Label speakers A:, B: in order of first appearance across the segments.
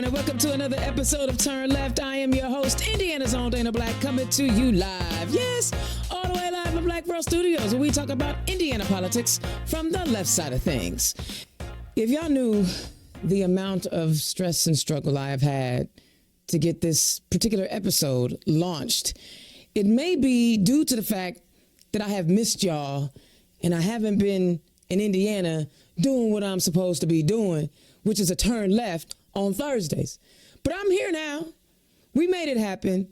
A: everyone, and welcome to another episode of Turn Left. I am your host, Indiana's own Dayna Black, coming to you live. Yes, all the way live in Black World Studios, where we talk about Indiana politics from the left side of things. If y'all knew the amount of stress and struggle I have had to get this particular episode launched, it may be due to the fact that I have missed y'all and I haven't been in Indiana doing what I'm supposed to be doing, which is a turn left on Thursdays. But I'm here now. We made it happen.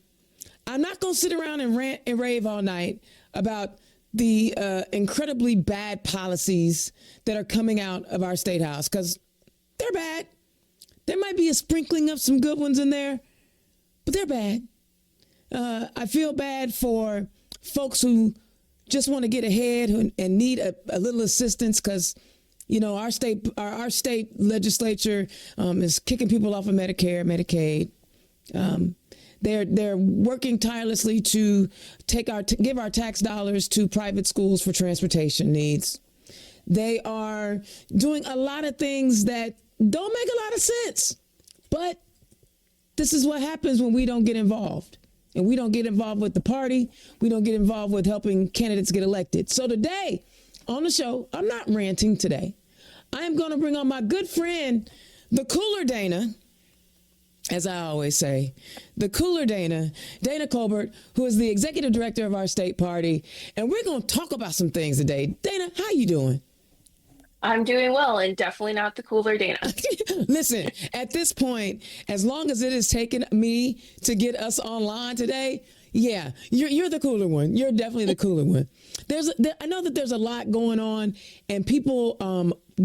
A: I'm not going to sit around and rant and rave all night about the incredibly bad policies that are coming out of our state house, because they're bad. There might be a sprinkling of some good ones in there, but they're bad. I feel bad for folks who just want to get ahead and need a little assistance, because you know, our state legislature is kicking people off of Medicare, Medicaid. They're working tirelessly to give our tax dollars to private schools for transportation needs. They are doing a lot of things that don't make a lot of sense. But this is what happens when we don't get involved. And we don't get involved with the party. We don't get involved with helping candidates get elected. So today on the show, I'm not ranting today. I am going to bring on my good friend, the cooler Dayna, as I always say, the cooler Dayna Colbert, who is the executive director of our state party. And we're going to talk about some things today. Dayna, how you doing?
B: I'm doing well, and definitely not the cooler Dayna.
A: Listen, at this point, as long as it has taken me to get us online today, yeah, you're the cooler one. You're definitely the cooler one. I know that there's a lot going on, and people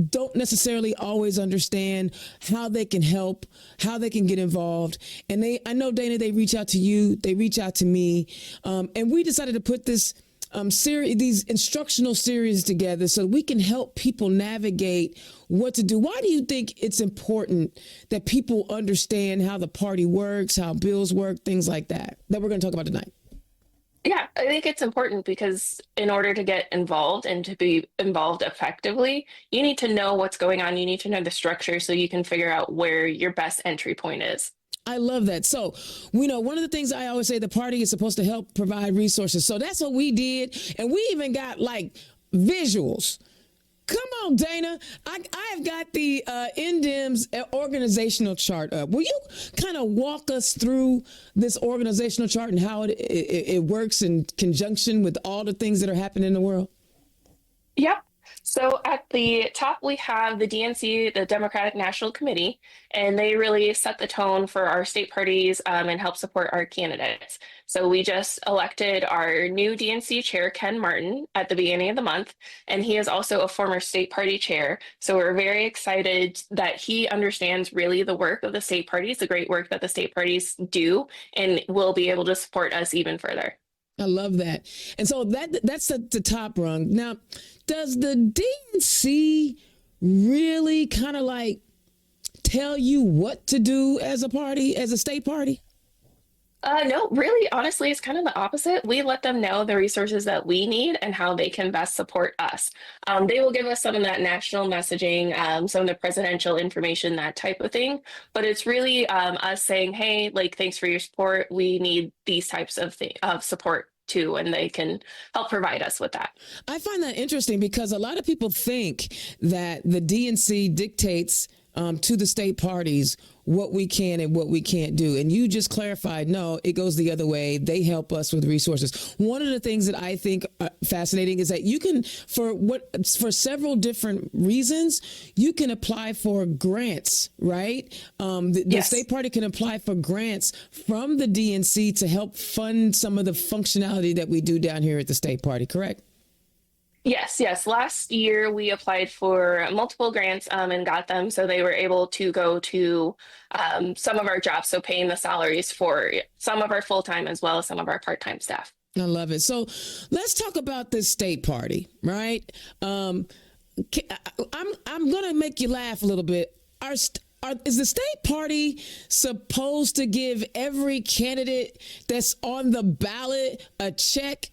A: don't necessarily always understand how they can help, how they can get involved. And I know, Dayna, they reach out to you, they reach out to me, and we decided to put this these instructional series together so we can help people navigate what to do. Why do you think it's important that people understand how the party works, how bills work, things like that we're going to talk about tonight?
B: Yeah, I think it's important because in order to get involved and to be involved effectively, you need to know what's going on. You need to know the structure so you can figure out where your best entry point is.
A: I love that. So, we know one of the things I always say, the party is supposed to help provide resources. So that's what we did. And we even got like visuals. Come on, Dayna. I have got the INDEMS organizational chart up. Will you kind of walk us through this organizational chart and how it works in conjunction with all the things that are happening in the world?
B: Yep. So at the top, we have the DNC, the Democratic National Committee, and they really set the tone for our state parties and help support our candidates. So we just elected our new DNC chair, Ken Martin, at the beginning of the month, and he is also a former state party chair. So we're very excited that he understands really the work of the state parties, the great work that the state parties do, and will be able to support us even further.
A: I love that. And so that's the top rung. Now, does the DNC really kind of like tell you what to do as a party, as a state party?
B: No, really, honestly, it's kind of the opposite. We let them know the resources that we need and how they can best support us. They will give us some of that national messaging, some of the presidential information, that type of thing. But it's really us saying, hey, like, thanks for your support. We need these types of support too, and they can help provide us with that.
A: I find that interesting because a lot of people think that the DNC dictates to the state parties what we can and what we can't do. And you just clarified, no, it goes the other way. They help us with resources. One of the things that I think fascinating is that you can, for several different reasons, you can apply for grants, right? The state party can apply for grants from the DNC to help fund some of the functionality that we do down here at the state party, correct?
B: Yes. Last year, we applied for multiple grants and got them. So they were able to go to some of our jobs, so paying the salaries for some of our full-time as well as some of our part-time staff.
A: I love it. So let's talk about this state party, right? I'm going to make you laugh a little bit. Is the state party supposed to give every candidate that's on the ballot a check?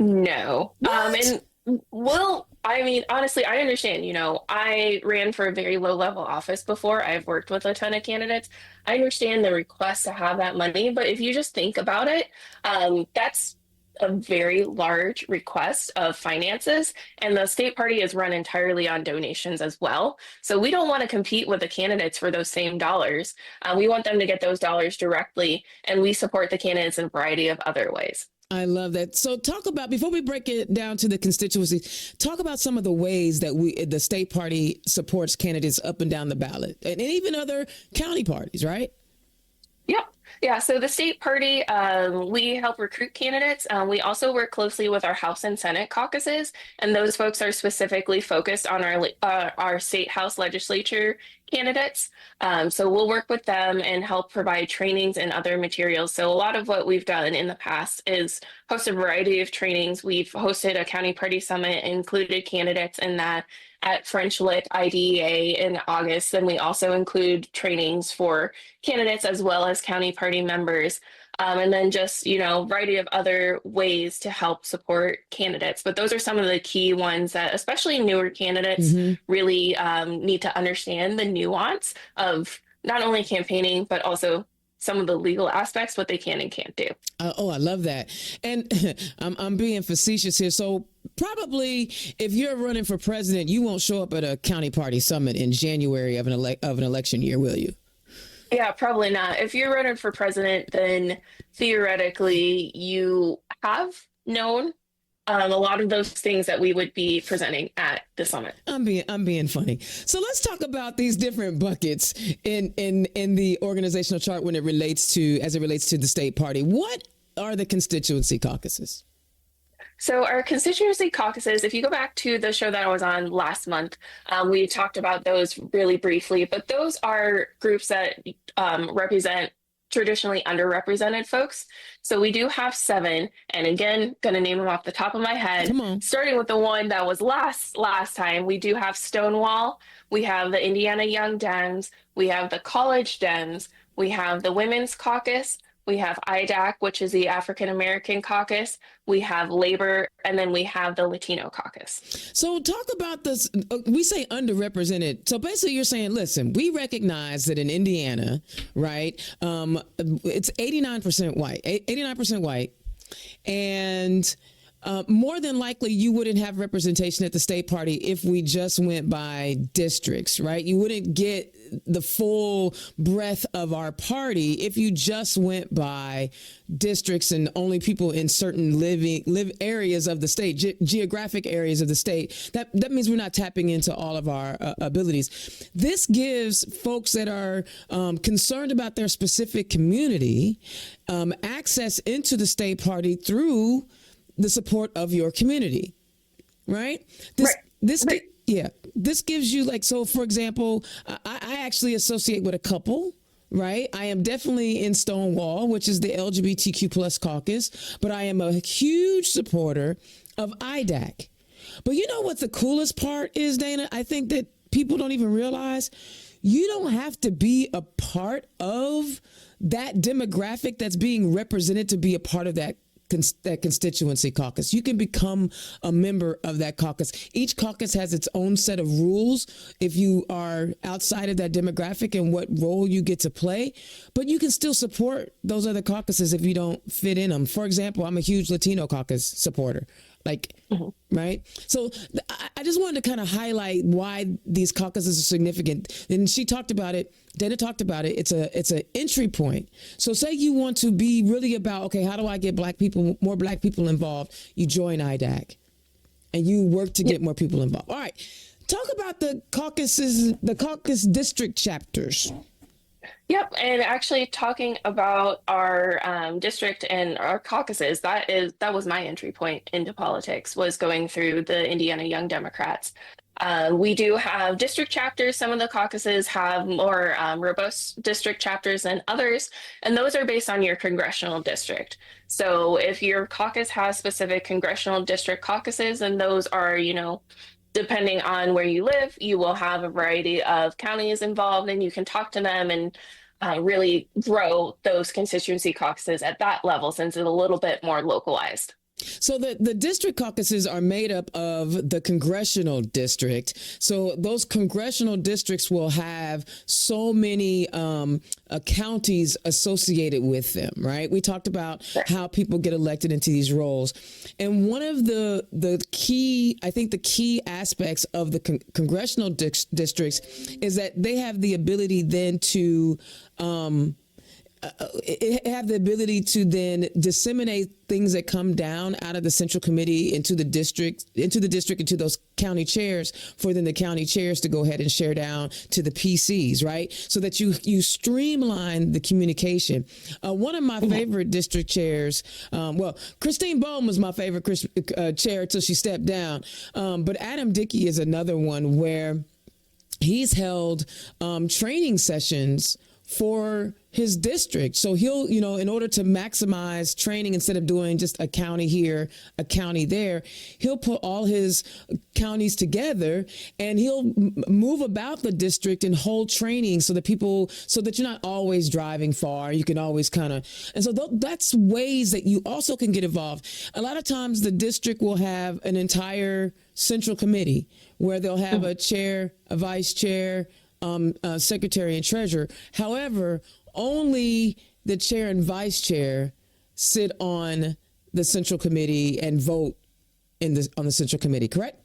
B: No. And we'll I mean, honestly, I understand. I ran for a very low level office before. I've worked with a ton of candidates. I understand the request to have that money, but if you just think about it, that's a very large request of finances, and the state party is run entirely on donations as well. So we don't want to compete with the candidates for those same dollars. We want them to get those dollars directly, and we support the candidates in a variety of other ways.
A: I love that. So talk about, before we break it down to the constituency, talk about some of the ways that the state party supports candidates up and down the ballot, and even other county parties, right?
B: Yep. Yeah. So the state party, we help recruit candidates. We also work closely with our House and Senate caucuses, and those folks are specifically focused on our state House legislature candidates. So we'll work with them and help provide trainings and other materials. So a lot of what we've done in the past is host a variety of trainings. We've hosted a county party summit, included candidates in that at French Lick IDEA in August. Then we also include trainings for candidates as well as county party members. And then just, variety of other ways to help support candidates. But those are some of the key ones that especially newer candidates really need to understand the nuance of not only campaigning, but also some of the legal aspects, what they can and can't do.
A: I love that. And I'm being facetious here. So probably if you're running for president, you won't show up at a county party summit in January of an election year, will you?
B: Yeah, probably not. If you're running for president, then theoretically you have known a lot of those things that we would be presenting at the summit.
A: I'm being funny. So let's talk about these different buckets in the organizational chart as it relates to the state party. What are the constituency caucuses?
B: So our constituency caucuses, if you go back to the show that I was on last month, we talked about those really briefly, but those are groups that represent traditionally underrepresented folks. So we do have 7, and again, going to name them off the top of my head.
A: Come on.
B: Starting with the one that was last time, we do have Stonewall, we have the Indiana Young Dems, we have the College Dems, we have the Women's Caucus, we have IDAC, which is the African American Caucus. We have Labor, and then we have the Latino Caucus.
A: So talk about this. We say underrepresented. So basically you're saying, listen, we recognize that in Indiana, right, it's 89% white, and more than likely, you wouldn't have representation at the state party if we just went by districts, right? You wouldn't get the full breadth of our party if you just went by districts and only people in certain live areas of the state, geographic areas of the state. That means we're not tapping into all of our abilities. This gives folks that are concerned about their specific community access into the state party through the support of your community, right? This gives you, like, so for example, I actually associate with a couple, right? I am definitely in Stonewall, which is the LGBTQ plus caucus, but I am a huge supporter of IDAC. But you know what the coolest part is, Dayna? I think that people don't even realize you don't have to be a part of that demographic that's being represented to be a part of that constituency caucus. You can become a member of that caucus. Each caucus has its own set of rules if you are outside of that demographic and what role you get to play, but you can still support those other caucuses if you don't fit in them. For example, I'm a huge Latino caucus supporter. Right? So I just wanted to kind of highlight why these caucuses are significant. And she talked about it. Dayna talked about it. It's an entry point. So say you want to be really about, okay, how do I get more black people involved? You join IDAC and you work to get more people involved. All right. Talk about the caucus district chapters.
B: Yep, and actually talking about our district and our caucuses, that was my entry point into politics, was going through the Indiana Young Democrats. We do have district chapters. Some of the caucuses have more robust district chapters than others, and those are based on your congressional district. So if your caucus has specific congressional district caucuses, and those are, depending on where you live, you will have a variety of counties involved, and you can talk to them and really grow those constituency caucuses at that level, since it's a little bit more localized.
A: So the district caucuses are made up of the congressional district. So those congressional districts will have so many counties associated with them, right? We talked about how people get elected into these roles. And one of the key, I think the key aspects of the congressional districts is that they have the ability then to have the ability to then disseminate things that come down out of the central committee into the district, into those county chairs, for then the county chairs to go ahead and share down to the PCs, right? So that you streamline the communication. One of my favorite district chairs, Christine Bohm was my favorite chair until she stepped down. But Adam Dickey is another one where he's held training sessions for his district. So he'll, in order to maximize training, instead of doing just a county here, a county there, he'll put all his counties together and he'll move about the district and hold training so that you're not always driving far. You can always and so that's ways that you also can get involved. A lot of times the district will have an entire central committee where they'll have a chair, a vice chair, secretary and treasurer. However, only the chair and vice chair sit on the central committee and vote on the central committee, correct?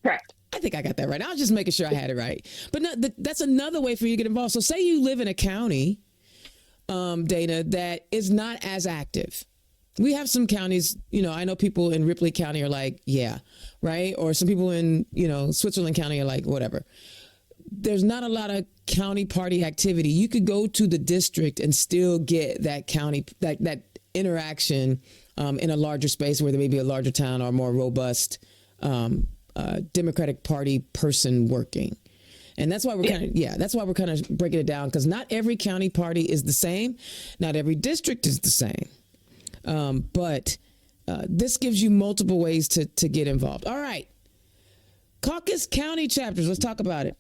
B: Correct.
A: I think I got that right. I was just making sure I had it right. But no, that's another way for you to get involved. So say you live in a county, Dayna, that is not as active. We have some counties, I know people in Ripley County are like, yeah, right? Or some people in, Switzerland County are like, whatever. There's not a lot of county party activity. You could go to the district and still get that county, that interaction in a larger space where there may be a larger town or more robust Democratic Party person working. And that's why we're kind of breaking it down, because not every county party is the same. Not every district is the same. But this gives you multiple ways to get involved. All right. Caucus county chapters. Let's talk about it.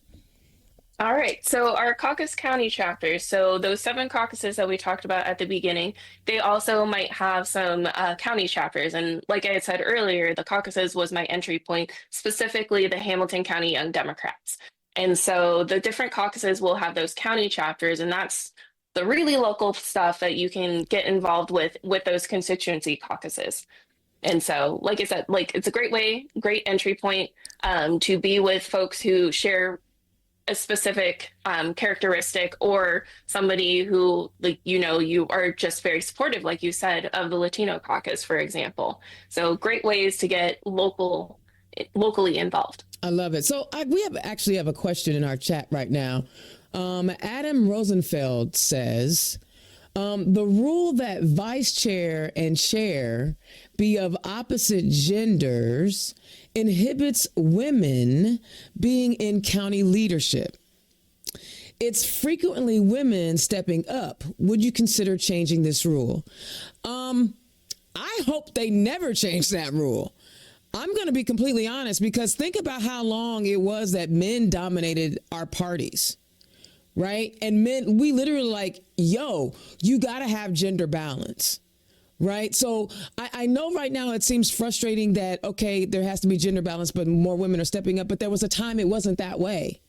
B: All right, so our caucus county chapters, so those 7 caucuses that we talked about at the beginning, they also might have some county chapters. And like I had said earlier, the caucuses was my entry point, specifically the Hamilton County Young Democrats. And so the different caucuses will have those county chapters, and that's the really local stuff that you can get involved with those constituency caucuses. And so, like I said, it's a great entry point to be with folks who share a specific characteristic, or somebody who, you are just very supportive, like you said, of the Latino caucus, for example. So great ways to get locally involved.
A: I love it. So we actually have a question in our chat right now. Adam Rosenfeld says, the rule that vice chair and chair be of opposite genders inhibits women being in county leadership. It's frequently women stepping up. Would you consider changing this rule? I hope they never change that rule. I'm going to be completely honest, because think about how long it was that men dominated our parties, right? And men, we literally you got to have gender balance. Right. So I know right now it seems frustrating that, OK, there has to be gender balance, but more women are stepping up. But there was a time it wasn't that way.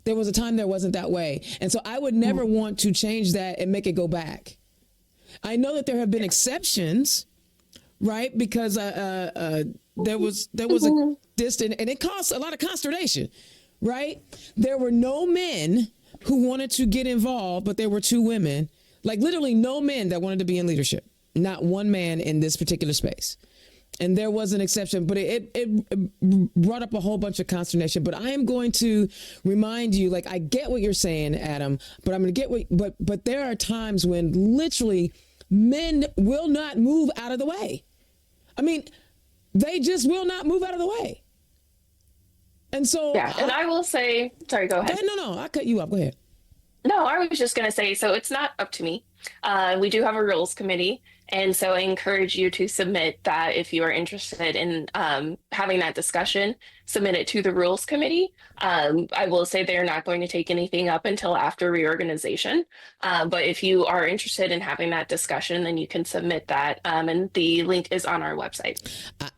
A: There wasn't that way. And so I would never want to change that and make it go back. I know that there have been exceptions, right? Because there was a distance, and it caused a lot of consternation. Right. There were no men who wanted to get involved, but there were 2 women, like literally no men that wanted to be in leadership. Not one man in this particular space. And there was an exception, but it brought up a whole bunch of consternation. But I am going to remind you, I get what you're saying, Adam, but I'm going to get but there are times when literally men will not move out of the way. I mean, they just will not move out of the way. And so.
B: Yeah, and I will say, sorry, go ahead.
A: No, I cut you off. Go ahead.
B: No, I was just going to say, so it's not up to me. We do have a rules committee, And so I encourage you to submit that if you are interested in having that discussion, submit it to the Rules Committee. I will say they're not going to take anything up until after reorganization. But if you are interested in having that discussion, then you can submit that. And the link is on our website.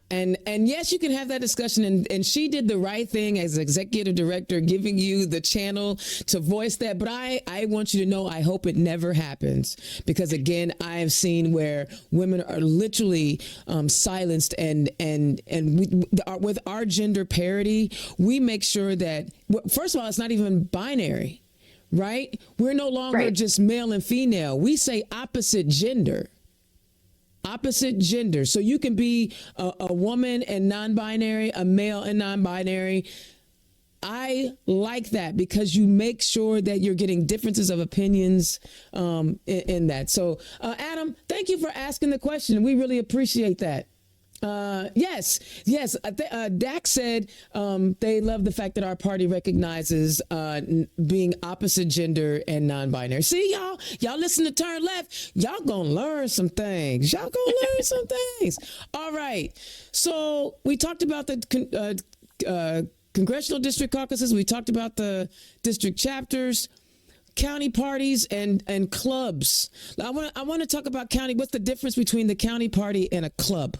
A: And yes, you can have that discussion. And she did the right thing as executive director, giving you the channel to voice that. But I want you to know, I hope it never happens, because again, I have seen where women are literally silenced, and with our gender parity, we make sure that, first of all, it's not even binary, right? We're no longer just male and female. We say opposite gender. Opposite gender. So you can be a woman and non-binary, a male and non-binary. I like that, because you make sure that you're getting differences of opinions in that. So, Adam, thank you for asking the question. We really appreciate that. Yes. Dak said they love the fact that our party recognizes being opposite gender and non-binary. See, y'all listen to Turn Left. Y'all gonna learn some things. All right. So we talked about the congressional district caucuses. We talked about the district chapters, county parties, and clubs. I want to talk about county. What's the difference between the county party and a club?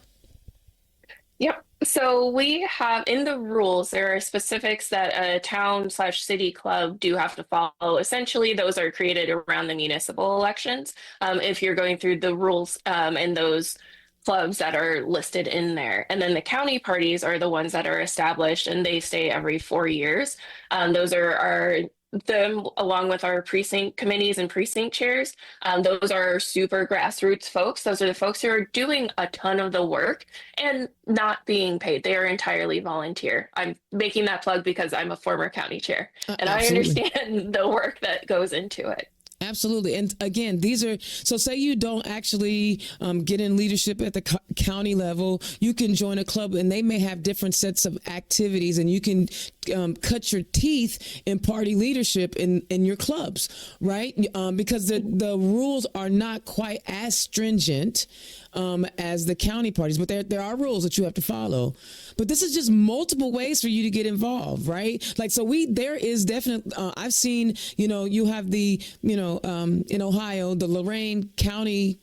B: Yep. So we have in the rules, there are specifics that a town/city club do have to follow. Essentially, those are created around the municipal elections. If you're going through the rules and those clubs that are listed in there. And then the county parties are the ones that are established, and they stay every 4 years. Those are them, along with our precinct committees and precinct chairs. Those are super grassroots folks. Those are the folks who are doing a ton of the work and not being paid. They are entirely volunteer. I'm making that plug because I'm a former county chair, and I understand the work that goes into it.
A: Absolutely. And again, these are, so say you don't actually get in leadership at the county level, you can join a club, and they may have different sets of activities, and you can cut your teeth in party leadership in your clubs, right? Because the rules are not quite as stringent as the county parties, but there are rules that you have to follow. But this is just multiple ways for you to get involved, right? Like, so there is definitely, I've seen, you have the, in Ohio, the Lorain County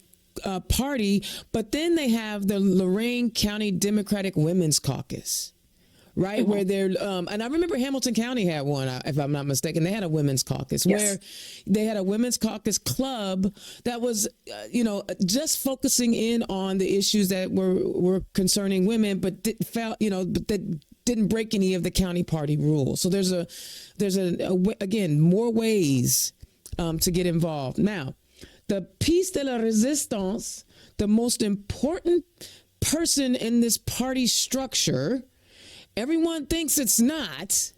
A: party, but then they have the Lorain County Democratic Women's Caucus. Right, mm-hmm. Where they're, and I remember Hamilton County had one, if I'm not mistaken. They had a women's caucus, yes, where they had a women's caucus club that was, just focusing in on the issues that were concerning women, but that didn't break any of the county party rules. So there's again, more ways to get involved. Now, the piece de la resistance, the most important person in this party structure, everyone thinks it's not,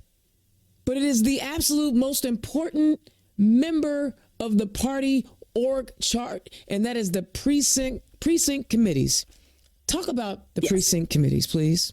A: but it is the absolute most important member of the party org chart, and that is the precinct committees. Talk about the precinct committees, please.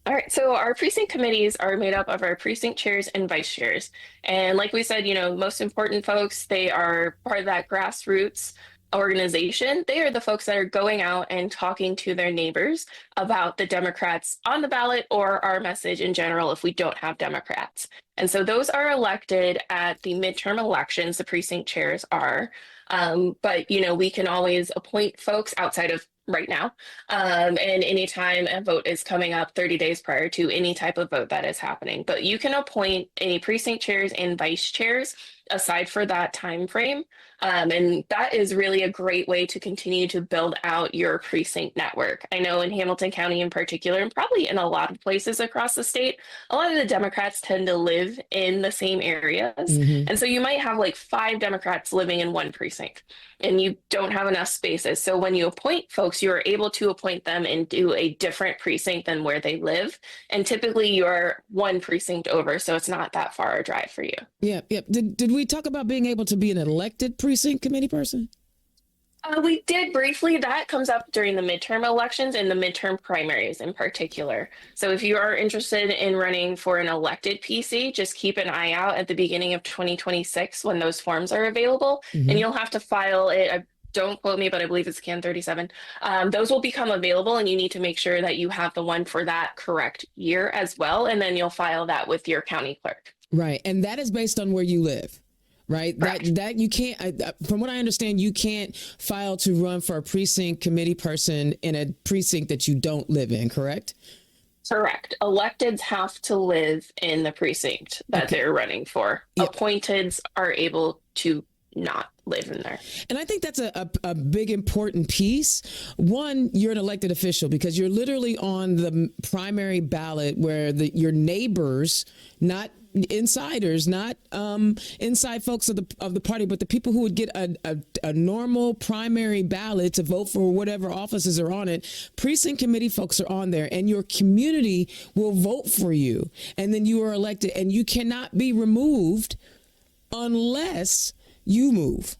B: All right, so our precinct committees are made up of our precinct chairs and vice chairs. And like we said, most important folks, they are part of that grassroots organization. They are the folks that are going out and talking to their neighbors about the Democrats on the ballot, or our message in general if we don't have Democrats. And so those are elected at the midterm elections, the precinct chairs are. But we can always appoint folks outside of right now. And anytime a vote is coming up 30 days prior to any type of vote that is happening. But you can appoint any precinct chairs and vice chairs aside for that time frame. And that is really a great way to continue to build out your precinct network. I know in Hamilton County in particular, and probably in a lot of places across the state, a lot of the Democrats tend to live in the same areas. Mm-hmm. And so you might have like 5 Democrats living in one precinct, and you don't have enough spaces. So when you appoint folks, you are able to appoint them into a different precinct than where they live. And typically you're one precinct over, so it's not that far a drive for you.
A: Yeah. Did we talk about being able to be an elected precinct committee person?
B: We did briefly. That comes up during the midterm elections and the midterm primaries in particular. So if you are interested in running for an elected PC, just keep an eye out at the beginning of 2026 when those forms are available. Mm-hmm. And you'll have to file it. I don't quote me, but I believe it's Can 37. Those will become available, and you need to make sure that you have the one for that correct year as well. And then you'll file that with your county clerk.
A: Right. And that is based on where you live. Right.
B: Correct.
A: That you can't, from what I understand, you can't file to run for a precinct committee person in a precinct that you don't live in. Correct.
B: Correct. Electeds have to live in the precinct that they're running for. Yep. Appointeds are able to not live in there.
A: And I think that's a big important piece. One, you're an elected official because you're literally on the primary ballot where your neighbors, not insiders, not inside folks of the party, but the people who would get a normal primary ballot to vote for whatever offices are on it. Precinct committee folks are on there, and your community will vote for you, and then you are elected, and you cannot be removed unless you move.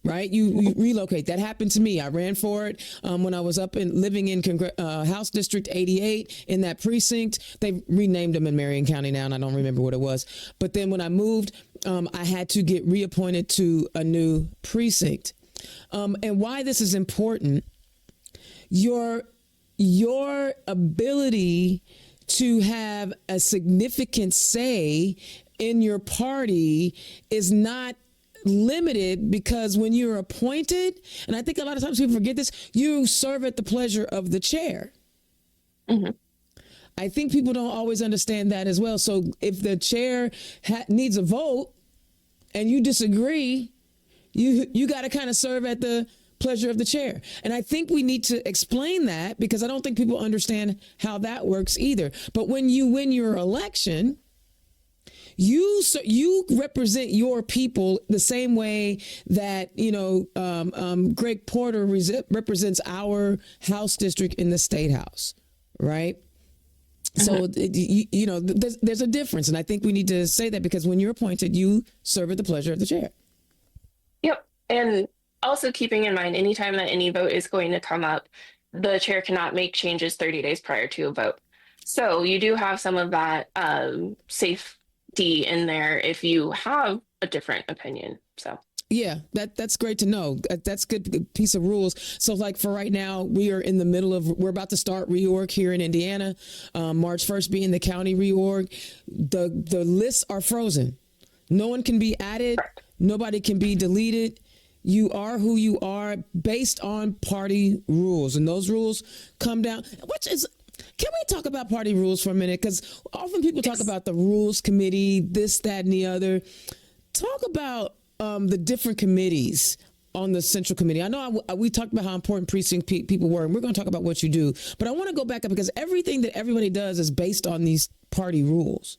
A: Right. You relocate. That happened to me. I ran for it when I was living in House District 88 in that precinct. They renamed them in Marion County now, and I don't remember what it was. But then when I moved, I had to get reappointed to a new precinct. And why this is important, your ability to have a significant say in your party is not limited, because when you're appointed, and I think a lot of times people forget this, you serve at the pleasure of the chair. Mm-hmm. I think people don't always understand that as well. So if the chair needs a vote and you disagree, you got to kind of serve at the pleasure of the chair. And I think we need to explain that, because I don't think people understand how that works either. But when you win your election, you represent your people the same way that, Greg Porter represents our House district in the State House. Right. So, there's a difference. And I think we need to say that, because when you're appointed, you serve at the pleasure of the chair.
B: Yep. And also keeping in mind, anytime that any vote is going to come up, the chair cannot make changes 30 days prior to a vote. So you do have some of that safety in there if you have a different opinion. So
A: yeah, that's great to know. That's good piece of rules. So like for right now, we're about to start reorg here in Indiana. March 1st being the county reorg. The lists are frozen. No one can be added. Correct. Nobody can be deleted. You are who you are based on party rules, and those rules come down. Can we talk about party rules for a minute? Because often people talk about the rules committee, this, that, and the other. Talk about the different committees on the central committee. I know we talked about how important precinct people were, and we're going to talk about what you do. But I want to go back up, because everything that everybody does is based on these party rules.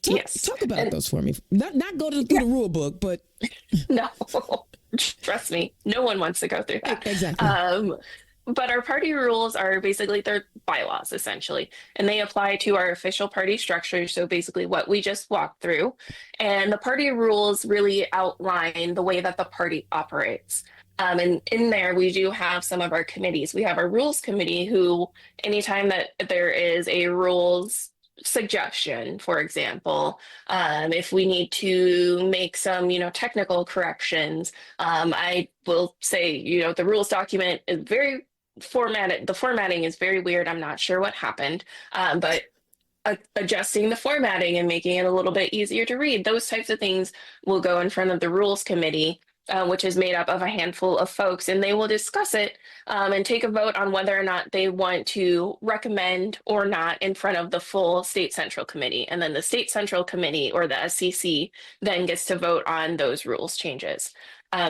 A: Talk about those for me. Not go through the rule book, but
B: no, trust me, no one wants to go through that.
A: Exactly.
B: But our party rules are basically, they're bylaws essentially, and they apply to our official party structure. So basically what we just walked through, and the party rules really outline the way that the party operates. And in there, we do have some of our committees. We have our rules committee, who anytime that there is a rules suggestion, for example, if we need to make some, technical corrections, I will say, the rules document is very formatted. The formatting is very weird. I'm not sure what happened, but adjusting the formatting and making it a little bit easier to read, those types of things will go in front of the rules committee, which is made up of a handful of folks, and they will discuss it and take a vote on whether or not they want to recommend or not in front of the full state central committee. And then the state central committee, or the SCC, then gets to vote on those rules changes.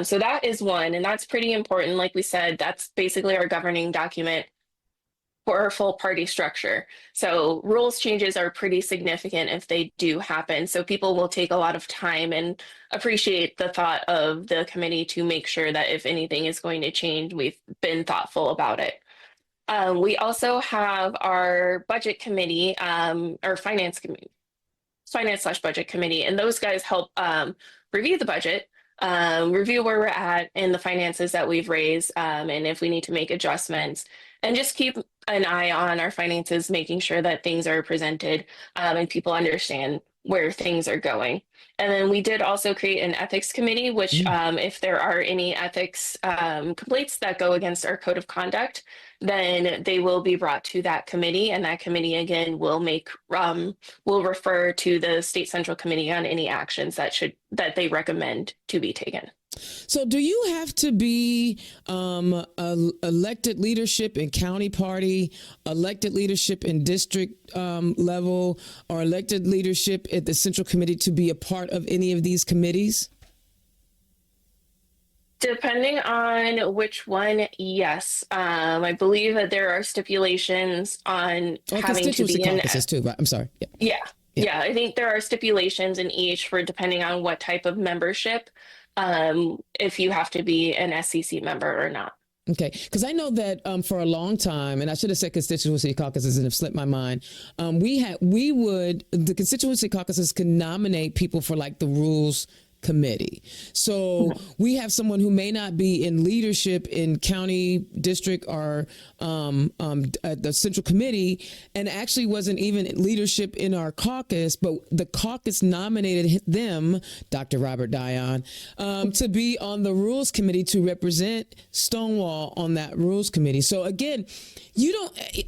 B: So that is one, and that's pretty important. Like we said, that's basically our governing document for our full party structure. So rules changes are pretty significant if they do happen. So people will take a lot of time and appreciate the thought of the committee to make sure that if anything is going to change, we've been thoughtful about it. We also have our budget committee, or finance / budget committee, and those guys help review the budget, review where we're at in the finances that we've raised, and if we need to make adjustments, and just keep an eye on our finances, making sure that things are presented and people understand where things are going. And then we did also create an ethics committee, which if there are any ethics complaints that go against our code of conduct, then they will be brought to that committee. And that committee, again, will refer to the state central committee on any actions that they recommend to be taken.
A: So do you have to be elected leadership in county party, elected leadership in district level, or elected leadership at the central committee to be a part of any of these committees?
B: Depending on which one, yes. I believe that there are stipulations on having to be in
A: caucuses too. Right? I'm sorry.
B: Yeah. I think there are stipulations in each for depending on what type of membership, if you have to be an SCC member or not.
A: Okay, because I know that for a long time, and I should have said constituency caucuses and have slipped my mind. The constituency caucuses can nominate people for like the rules committee. So we have someone who may not be in leadership in county, district, or at the central committee, and actually wasn't even leadership in our caucus, but the caucus nominated them, Dr. Robert Dion, to be on the rules committee to represent Stonewall on that rules committee. So again,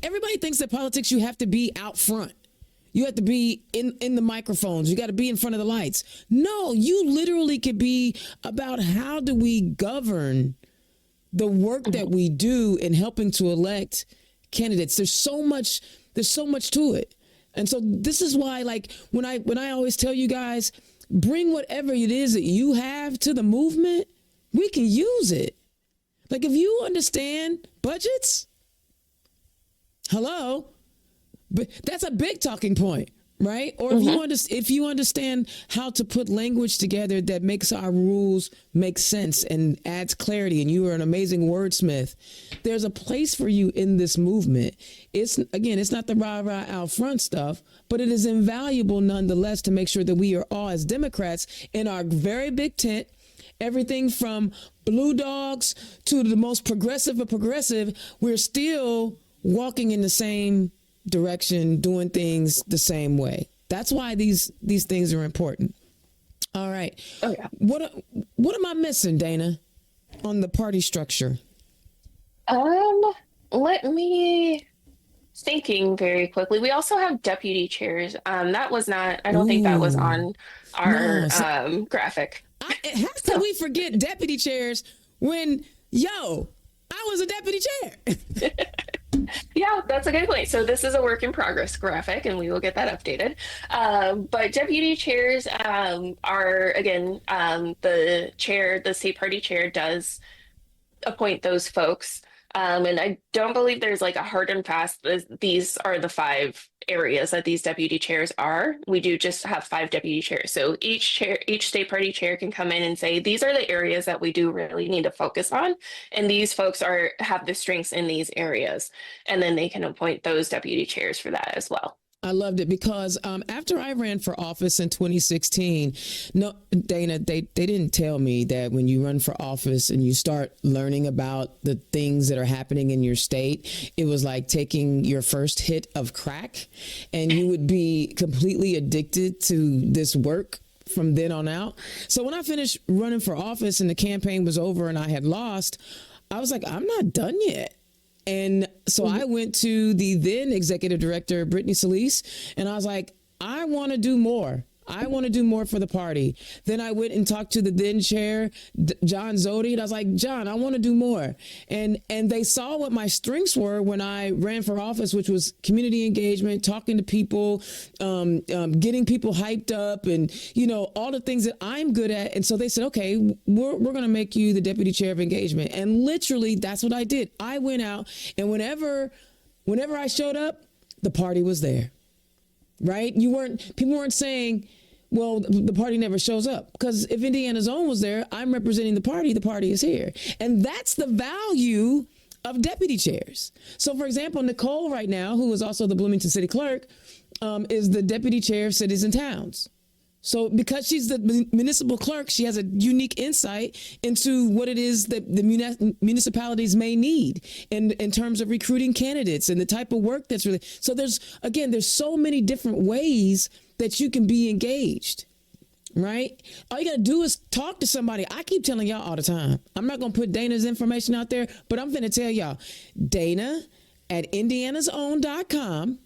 A: everybody thinks that politics, you have to be out front. You have to be in the microphones. You got to be in front of the lights. No, you literally could be about how do we govern the work that we do in helping to elect candidates. There's so much to it. And so this is why, like, when I always tell you guys, bring whatever it is that you have to the movement, we can use it. Like, if you understand budgets, hello. But that's a big talking point, right? Or if you understand how to put language together that makes our rules make sense and adds clarity, and you are an amazing wordsmith, there's a place for you in this movement. It's not the rah-rah out front stuff, but it is invaluable nonetheless to make sure that we are all, as Democrats, in our very big tent, everything from blue dogs to the most progressive of progressive, we're still walking in the same direction, doing things the same way. That's why these things are important. All right. Oh, yeah. What am I missing, Dayna, on the party structure?
B: Let me thinking very quickly. We also have deputy chairs. That was not. I don't think that was on our graphic.
A: How can we forget deputy chairs when I was a deputy chair?
B: Yeah, that's a good point. So this is a work in progress graphic, and we will get that updated. But deputy chairs are, again, the state party chair does appoint those folks. And I don't believe there's like a hard and fast, these are the 5 areas that these deputy chairs are. We do just have 5 deputy chairs. So each state party chair can come in and say, these are the areas that we do really need to focus on. And these folks have the strengths in these areas. And then they can appoint those deputy chairs for that as well.
A: I loved it because after I ran for office in 2016, no, Dayna, they didn't tell me that when you run for office and you start learning about the things that are happening in your state, it was like taking your first hit of crack and you would be completely addicted to this work from then on out. So when I finished running for office and the campaign was over and I had lost, I was like, I'm not done yet. And so I went to the then executive director, Brittany Solis, and I was like, I want to do more. I want to do more for the party. Then I went and talked to the then chair, John Zodi, and I was like, John, I want to do more. And they saw what my strengths were when I ran for office, which was community engagement, talking to people, getting people hyped up, and, all the things that I'm good at. And so they said, okay, we're going to make you the deputy chair of engagement. And literally, that's what I did. I went out, and whenever I showed up, the party was there. Right? People weren't saying, well, the party never shows up, because if Indiana's Own was there, I'm representing the party is here. And that's the value of deputy chairs. So for example, Nicole right now, who is also the Bloomington City Clerk, is the deputy chair of Cities and Towns. So because she's the municipal clerk, she has a unique insight into what it is that the municipalities may need in terms of recruiting candidates and the type of work that's really. So there's so many different ways that you can be engaged. Right? All you got to do is talk to somebody. I keep telling y'all all the time. I'm not going to put Dayna's information out there, but I'm going to tell y'all. Dayna at IndianasOwn.com,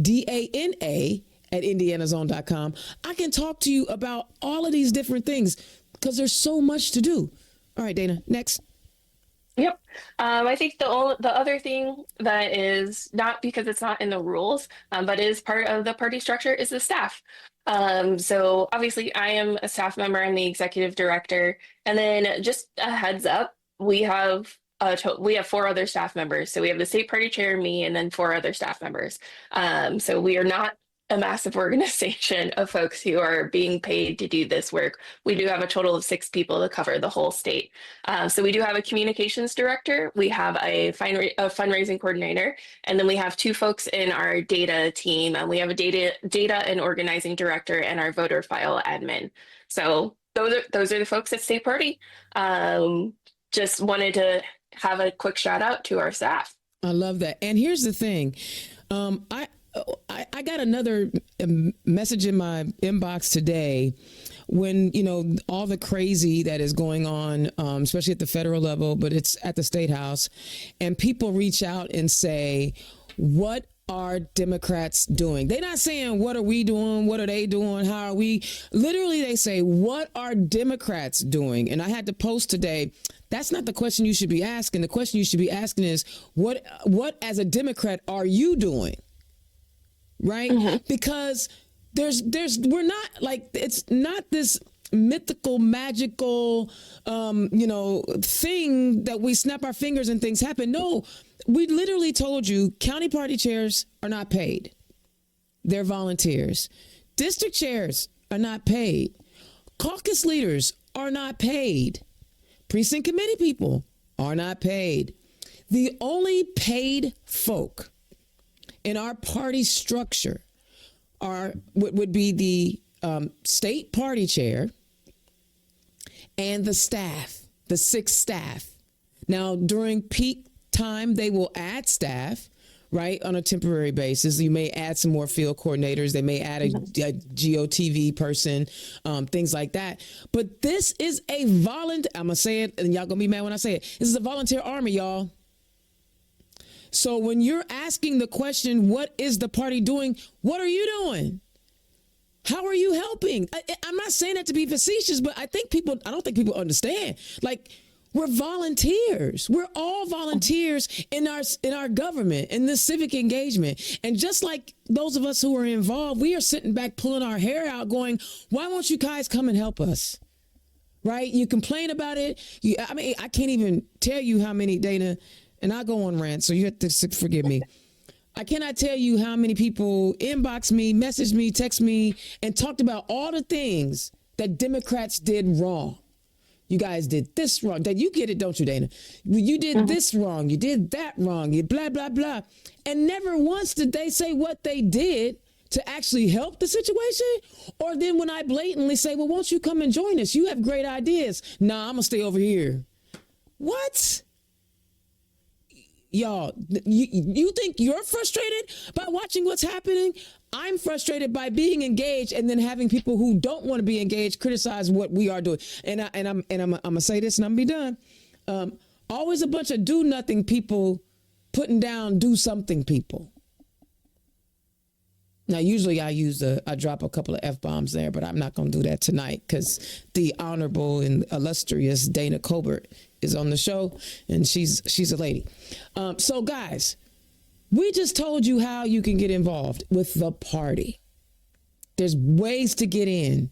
A: DANA at IndianasOwn.com. I can talk to you about all of these different things because there's so much to do. All right, Dayna, next.
B: Yep. I think the other thing that is not because it's not in the rules, but is part of the party structure is the staff. So obviously I am a staff member. I'm the executive director. And then just a heads up, we have 4 other staff members. So we have the state party chair, me, and then 4 other staff members. So we are not a massive organization of folks who are being paid to do this work. We do have a total of 6 people to cover the whole state. So we do have a communications director, we have a fundraising coordinator, and then we have 2 folks in our data team, and we have a data and organizing director and our voter file admin. So those are the folks at State Party. Just wanted to have a quick shout out to our staff.
A: I love that. And here's the thing. I got another message in my inbox today when, all the crazy that is going on, especially at the federal level, but it's at the state house. And people reach out and say, what are Democrats doing? They're not saying, what are we doing? What are they doing? How are we? Literally, they say, what are Democrats doing? And I had to post today. That's not the question you should be asking. The question you should be asking is, what as a Democrat are you doing? Right? Mm-hmm. Because we're not like, it's not this mythical, magical, thing that we snap our fingers and things happen. No, we literally told you county party chairs are not paid. They're volunteers. District chairs are not paid. Caucus leaders are not paid. Precinct committee people are not paid. The only paid folk in our party structure would be the state party chair and the staff, the 6 staff. Now, during peak time, they will add staff, right, on a temporary basis. You may add some more field coordinators. They may add a GOTV person, things like that. But this is a volunteer. I'm going to say it, and y'all going to be mad when I say it. This is a volunteer army, y'all. So when you're asking the question, what is the party doing? What are you doing? How are you helping? I'm not saying that to be facetious, but I don't think people understand. Like, we're volunteers. We're all volunteers in our government, in this civic engagement. And just like those of us who are involved, we are sitting back pulling our hair out going, why won't you guys come and help us? Right? You complain about it. I can't even tell you how many, Dayna, and I'll go on rant, so you have to forgive me. I cannot tell you how many people inbox me, message me, text me, and talked about all the things that Democrats did wrong. You guys did this wrong. That you get it, don't you, Dayna? You did this wrong. You did that wrong. You blah, blah, blah. And never once did they say what they did to actually help the situation. Or then when I blatantly say, well, won't you come and join us? You have great ideas. Nah, I'm going to stay over here. What? Y'all, you think you're frustrated by watching what's happening? I'm frustrated by being engaged and then having people who don't want to be engaged criticize what we are doing. And I'm gonna say this and I'm gonna be done. Always a bunch of do nothing people putting down do something people. Now, usually I drop a couple of F-bombs there, but I'm not going to do that tonight because the honorable and illustrious Dayna Colbert is on the show, and she's a lady. So, guys, we just told you how you can get involved with the party. There's ways to get in.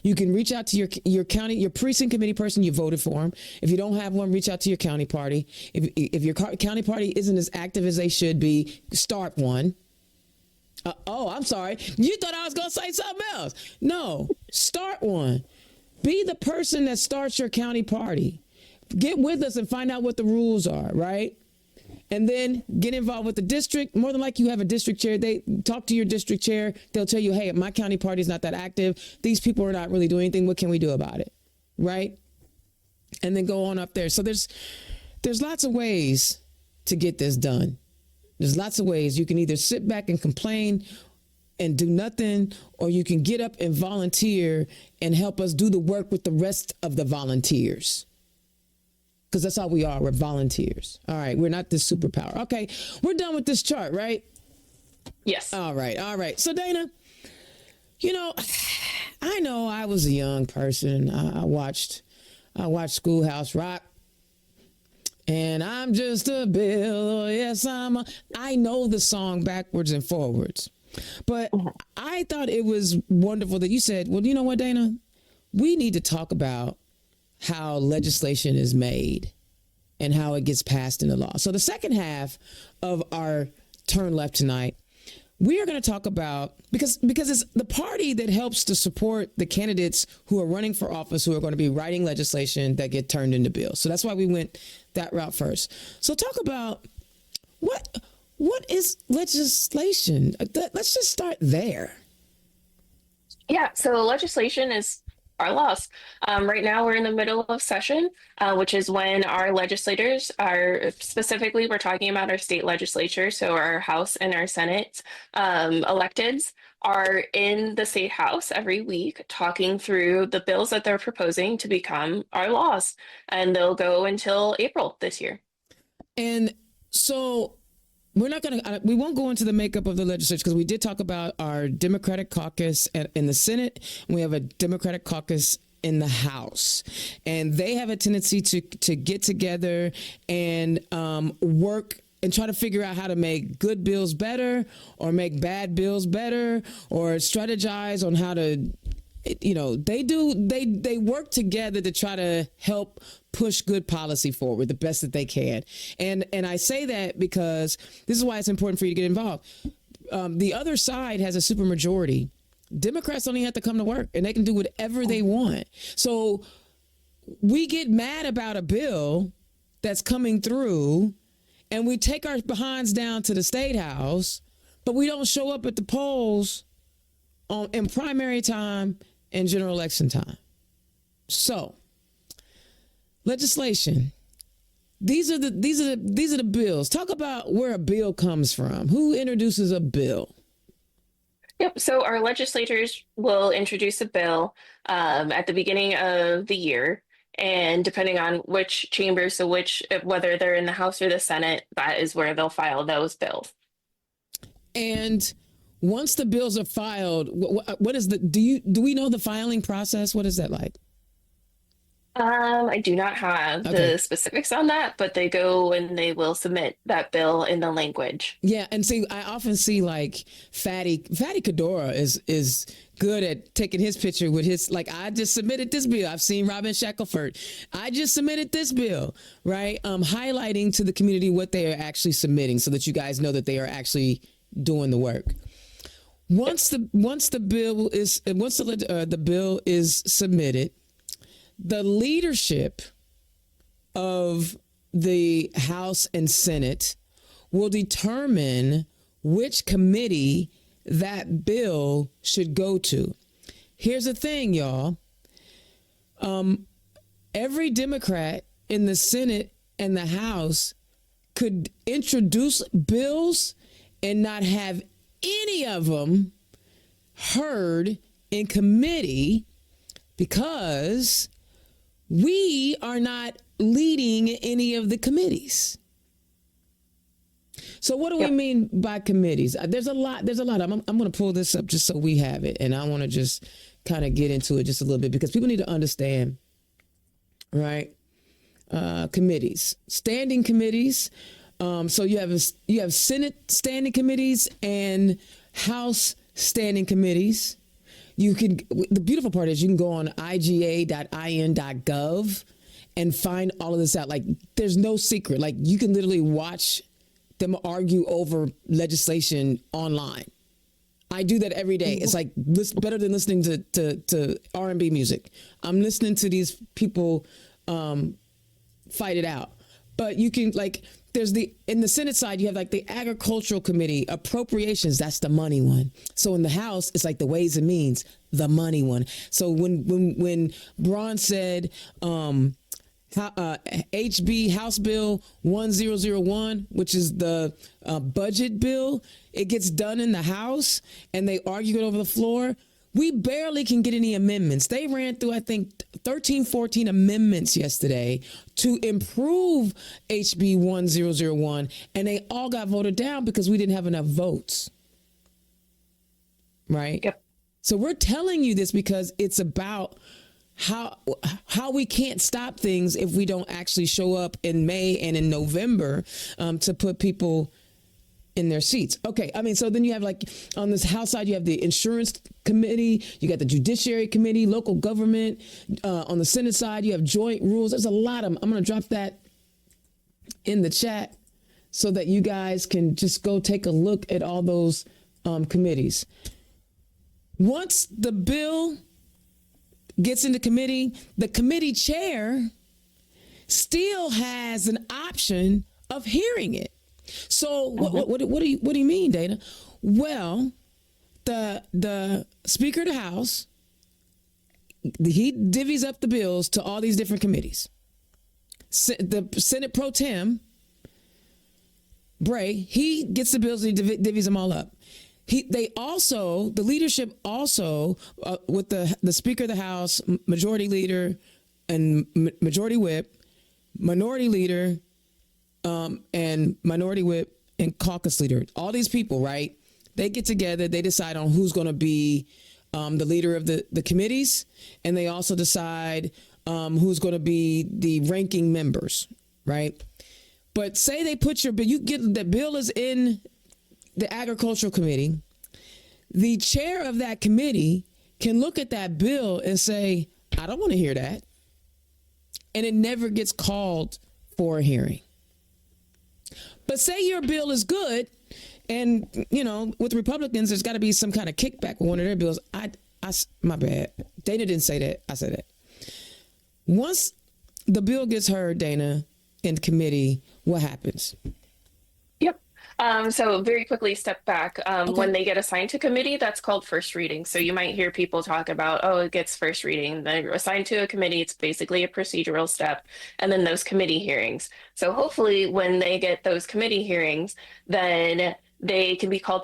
A: You can reach out to your county, your precinct committee person, you voted for them. If you don't have one, reach out to your county party. If your county party isn't as active as they should be, start one. I'm sorry. You thought I was going to say something else. No, start one. Be the person that starts your county party. Get with us and find out what the rules are, right? And then get involved with the district. More than likely, you have a district chair. They talk to your district chair. They'll tell you, hey, my county party is not that active. These people are not really doing anything. What can we do about it? Right? And then go on up there. So there's lots of ways to get this done. There's lots of ways. You can either sit back and complain and do nothing, or you can get up and volunteer and help us do the work with the rest of the volunteers. Because that's all we are. We're volunteers. All right. We're not this superpower. Okay. We're done with this chart, right?
B: Yes.
A: All right. All right. So, Dayna, you know I was a young person. I watched Schoolhouse Rock. And I'm just a bill. Yes, I know the song backwards and forwards. But I thought it was wonderful that you said, well, you know what, Dayna? We need to talk about how legislation is made and how it gets passed into law. So the second half of our Turn Left tonight, we are going to talk about, because it's the party that helps to support the candidates who are running for office, who are going to be writing legislation that get turned into bills. So that's why we went that route first. So talk about what is legislation? Let's just start there.
B: Yeah, so legislation is our laws. Right now, we're in the middle of session, which is when our legislators are, specifically, we're talking about our state legislature, so our House and our Senate electeds are in the state house every week talking through the bills that they're proposing to become our laws. And they'll go until April this year.
A: And so we won't go into the makeup of the legislature, because we did talk about our Democratic caucus in the Senate, and we have a Democratic caucus in the House, and they have a tendency to get together and work and try to figure out how to make good bills better or make bad bills better, or strategize on how to, they work together to try to help push good policy forward the best that they can. And I say that because this is why it's important for you to get involved. The other side has a supermajority. Democrats only have to come to work and they can do whatever they want. So we get mad about a bill that's coming through and we take our behinds down to the state house, but we don't show up at the polls in primary time and general election time. So legislation. These are the bills. Talk about where a bill comes from. Who introduces a bill?
B: Yep. So our legislators will introduce a bill at the beginning of the year, and depending on which chamber, so whether they're in the House or the Senate, that is where they'll file those bills.
A: And once the bills are filed, what is do we know the filing process? What is that like?
B: I do not have the specifics on that, but they go and they will submit that bill in the language.
A: Yeah, and see, I often see like Fatty Cadora is good at taking his picture with his, like, I just submitted this bill. I've seen Robin Shackelford. I just submitted this bill, right? Highlighting to the community what they are actually submitting, so that you guys know that they are actually doing the work. Once the bill is submitted, the leadership of the House and Senate will determine which committee that bill should go to. Here's the thing, y'all. Every Democrat in the Senate and the House could introduce bills and not have any of them heard in committee, because we are not leading any of the committees. So what do we mean by committees? There's a lot. I'm going to pull this up just so we have it. And I want to just kind of get into it just a little bit, because people need to understand, right? Committees, standing committees. So you have Senate standing committees and House standing committees. The beautiful part is you can go on iga.in.gov and find all of this out. Like, there's no secret. Like, you can literally watch them argue over legislation online. I do that every day. It's like better than listening to R&B music. I'm listening to these people fight it out. But you can, like, in the Senate side, you have like the Agricultural Committee, Appropriations, that's the money one. So in the House, it's like the Ways and Means, the money one. So when Braun said HB House Bill 1001, which is the budget bill. It gets done in the House and they argue it over the floor. We barely can get any amendments. They ran through, I think, 13, 14 amendments yesterday to improve HB 1001, and they all got voted down because we didn't have enough votes. Right?
B: Yep.
A: So we're telling you this because it's about how we can't stop things if we don't actually show up in May and in November to put people in their seats. Okay, I mean, so then you have, like, on this House side, you have the Insurance Committee, you got the Judiciary Committee, local government. On the Senate side, you have joint rules. There's a lot of them. I'm going to drop that in the chat so that you guys can just go take a look at all those committees. Once the bill gets into committee, the committee chair still has an option of hearing it. So what do you mean, Dayna? Well, the Speaker of the House, he divvies up the bills to all these different committees. The Senate Pro Tem, Bray, he gets the bills and he divvies them all up. The leadership also, with the Speaker of the House, Majority Leader, and Majority Whip, Minority Leader, and Minority Whip and Caucus Leader, all these people, right? They get together, they decide on who's going to be the leader of the committees, and they also decide who's going to be the ranking members, right? But say they put your bill, the bill is in the Agricultural Committee. The chair of that committee can look at that bill and say, I don't want to hear that. And it never gets called for a hearing. But say your bill is good, and, with Republicans, there's got to be some kind of kickback with one of their bills. My bad. Dayna didn't say that. I said that. Once the bill gets heard, Dayna, in committee, what happens?
B: Yep. So very quickly step back.
A: Okay.
B: When they get assigned to committee, that's called first reading. So you might hear people talk about, oh, it gets first reading. They're assigned to a committee. It's basically a procedural step. And then those committee hearings. So hopefully when they get those committee hearings, then they can be called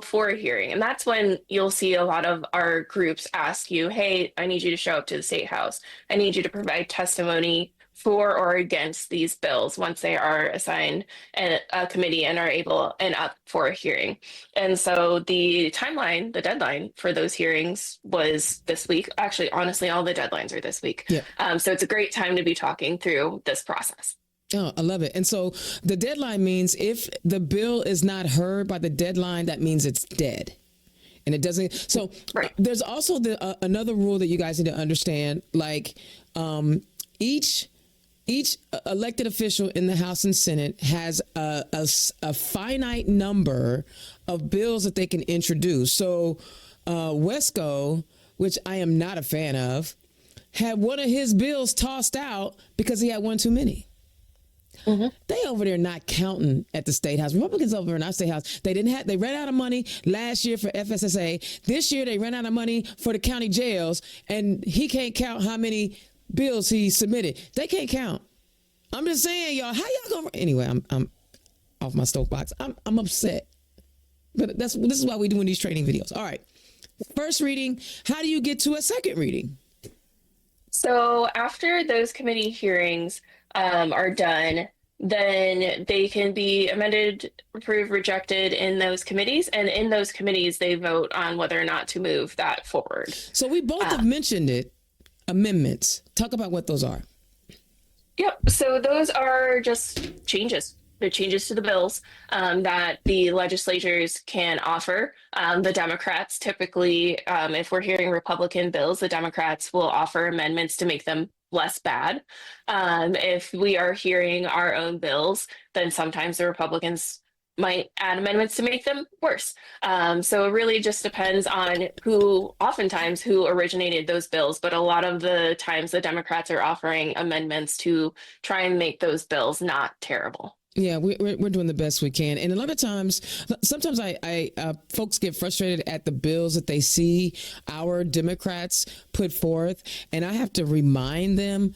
B: for a hearing. And that's when you'll see a lot of our groups ask you, hey, I need you to show up to the State House. I need you to provide testimony for or against these bills once they are assigned a committee and are able and up for a hearing. And so the deadline for those hearings was this week. Actually, honestly, all the deadlines are this week. Yeah. So it's a great time to be talking through this process.
A: Oh, I love it. And so the deadline means if the bill is not heard by the deadline, that means it's dead. And it doesn't. So right. There's also another rule that you guys need to understand. Like each elected official in the House and Senate has a finite number of bills that they can introduce. So Wesco, which I am not a fan of, had one of his bills tossed out because he had one too many. Mm-hmm. They over there not counting at the State House. Republicans over there in our State House, they ran out of money last year for FSSA. This year they ran out of money for the county jails, and he can't count how many bills he submitted. They can't count. I'm just saying, y'all, how y'all gonna? Anyway, I'm off my soapbox. I'm upset, but this is why we're doing these training videos. All right, first reading. How do you get to a second reading?
B: So after those committee hearings are done, then they can be amended, approved, rejected in those committees. And in those committees, they vote on whether or not to move that forward.
A: So we both have mentioned it, amendments. Talk about what those are.
B: Yep. So those are just changes. They're changes to the bills that the legislatures can offer. The Democrats typically, if we're hearing Republican bills, the Democrats will offer amendments to make them less bad. If we are hearing our own bills, then sometimes the Republicans might add amendments to make them worse. So it really just depends on oftentimes who originated those bills. But a lot of the times the Democrats are offering amendments to try and make those bills not terrible.
A: Yeah, we're doing the best we can, and a lot of times, sometimes I folks get frustrated at the bills that they see our Democrats put forth, and I have to remind them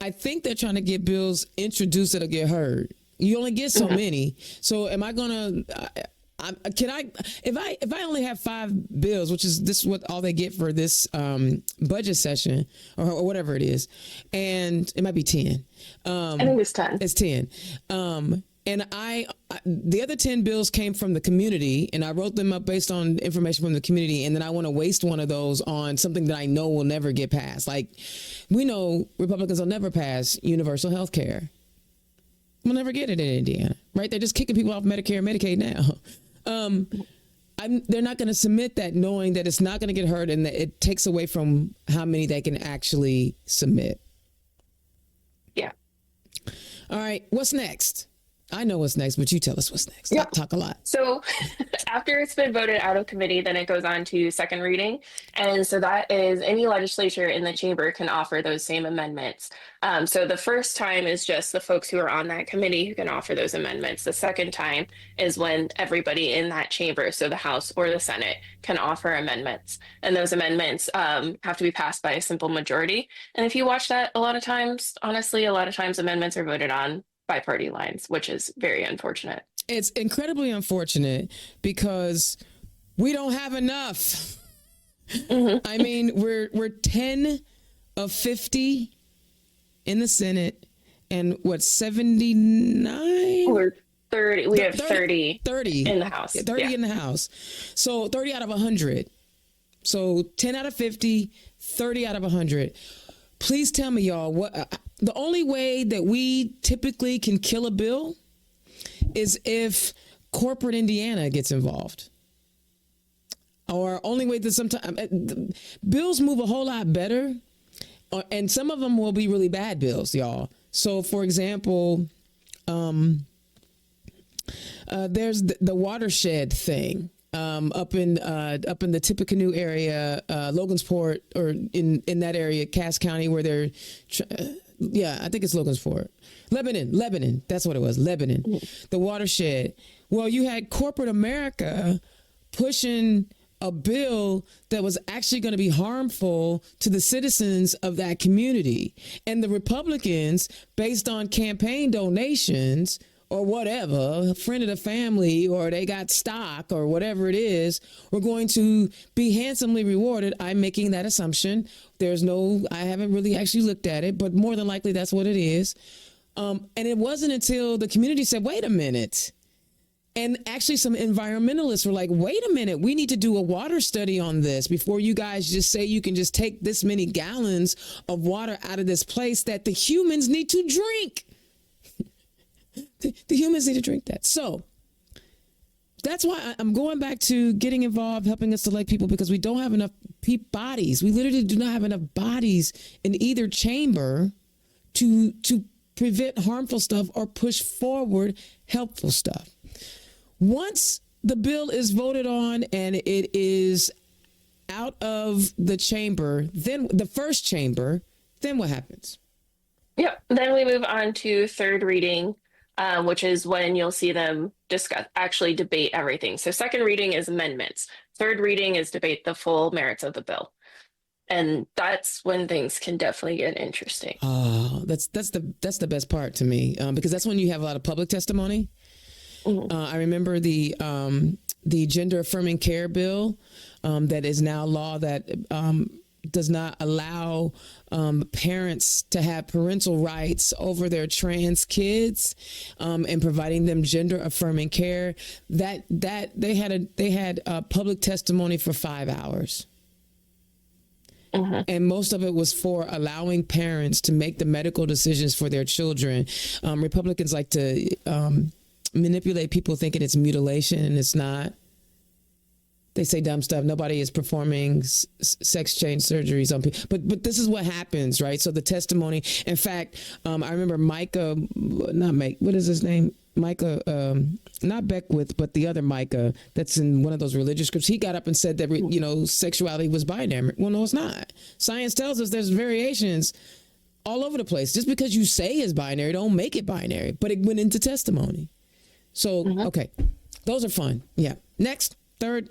A: I think they're trying to get bills introduced that'll get heard. You only get so many, so am I gonna? If I only have 5 bills, which is this what all they get for this budget session or whatever it is, and it might be 10.
B: I think it's 10.
A: It's 10. And the other 10 bills came from the community, and I wrote them up based on information from the community. And then I want to waste one of those on something that I know will never get passed. Like, we know Republicans will never pass universal health care. We'll never get it in Indiana, right? They're just kicking people off Medicare and Medicaid now. They're not going to submit that knowing that it's not going to get heard, and that it takes away from how many they can actually submit.
B: Yeah.
A: All right. What's next? I know what's next, but you tell us what's next.
B: Yep.
A: Talk a lot.
B: So after it's been voted out of committee, then it goes on to second reading. And so that is any legislature in the chamber can offer those same amendments. So the first time is just the folks who are on that committee who can offer those amendments. The second time is when everybody in that chamber, so the House or the Senate, can offer amendments. And those amendments have to be passed by a simple majority. And if you watch that, a lot of times amendments are voted on by party lines, which is very unfortunate.
A: It's incredibly unfortunate because we don't have enough. I mean, we're 10 of 50 in the Senate, and what, 79?
B: We're 30. We have 30 in the House.
A: 30 in the House. So 30 out of 100. So 10 out of 50, 30 out of 100. Please tell me, y'all, what the only way that we typically can kill a bill is if corporate Indiana gets involved. Or only way that sometimes bills move a whole lot better, and some of them will be really bad bills, y'all. So, for example, there's the watershed thing. Up in the Tippecanoe area, Logansport, or in that area, Cass County, where they're, I think it's Logansport, Lebanon. That's what it was, Lebanon, the watershed. Well, you had corporate America pushing a bill that was actually going to be harmful to the citizens of that community, and the Republicans, based on campaign donations or whatever, a friend of the family, or they got stock or whatever it is, we're going to be handsomely rewarded. I'm making that assumption. I haven't really actually looked at it, but more than likely that's what it is. And it wasn't until the community said, wait a minute. And actually some environmentalists were like, wait a minute, we need to do a water study on this before you guys just say you can just take this many gallons of water out of this place that the humans need to drink. The humans need to drink that. So that's why I'm going back to getting involved, helping us select people, because we don't have enough bodies. We literally do not have enough bodies in either chamber to prevent harmful stuff or push forward helpful stuff. Once the bill is voted on and it is out of the chamber, then the first chamber, then what happens?
B: Yep. Then we move on to third reading, which is when you'll see them actually debate everything. So second reading is amendments. Third reading is debate the full merits of the bill. And that's when things can definitely get interesting.
A: Oh, that's the best part to me, because that's when you have a lot of public testimony. Mm-hmm. I remember the gender affirming care bill that is now law that does not allow parents to have parental rights over their trans kids, and providing them gender affirming care. That they had a public testimony for 5 hours. Mm-hmm. And most of it was for allowing parents to make the medical decisions for their children. Republicans like to manipulate people thinking it's mutilation, and it's not. They say dumb stuff. Nobody is performing sex change surgeries on people. But this is what happens, right? So the testimony, in fact, I remember Micah, what is his name? Micah, not Beckwith, but the other Micah that's in one of those religious groups. He got up and said that, sexuality was binary. Well, no, it's not. Science tells us there's variations all over the place. Just because you say it's binary, don't make it binary. But it went into testimony. So, okay. Those are fun. Yeah. Next, third.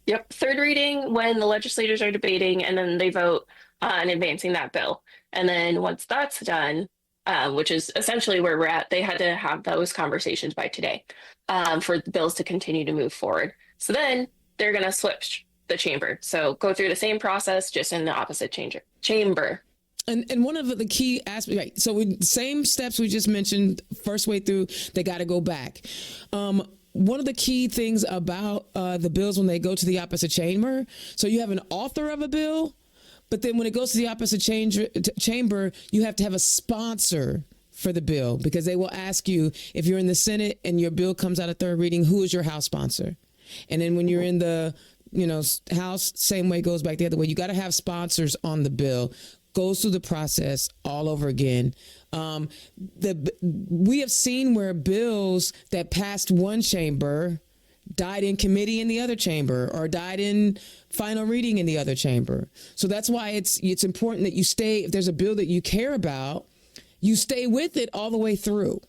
B: Yep. Third reading, when the legislators are debating and then they vote on advancing that bill. And then once that's done, which is essentially where we're at, they had to have those conversations by today for the bills to continue to move forward. So then they're going to switch the chamber. So go through the same process, just in the opposite chamber.
A: And one of the key aspects, right? So same steps we just mentioned, first way through, they got to go back. One of the key things about the bills when they go to the opposite chamber, so you have an author of a bill, but then when it goes to the opposite chamber, you have to have a sponsor for the bill, because they will ask you, if you're in the Senate and your bill comes out of third reading, who is your House sponsor? And then when you're in the House, same way, goes back the other way. You got to have sponsors on the bill. Goes through the process all over again. We have seen where bills that passed one chamber died in committee in the other chamber, or died in final reading in the other chamber. So that's why it's important that you stay. If there's a bill that you care about, you stay with it all the way through,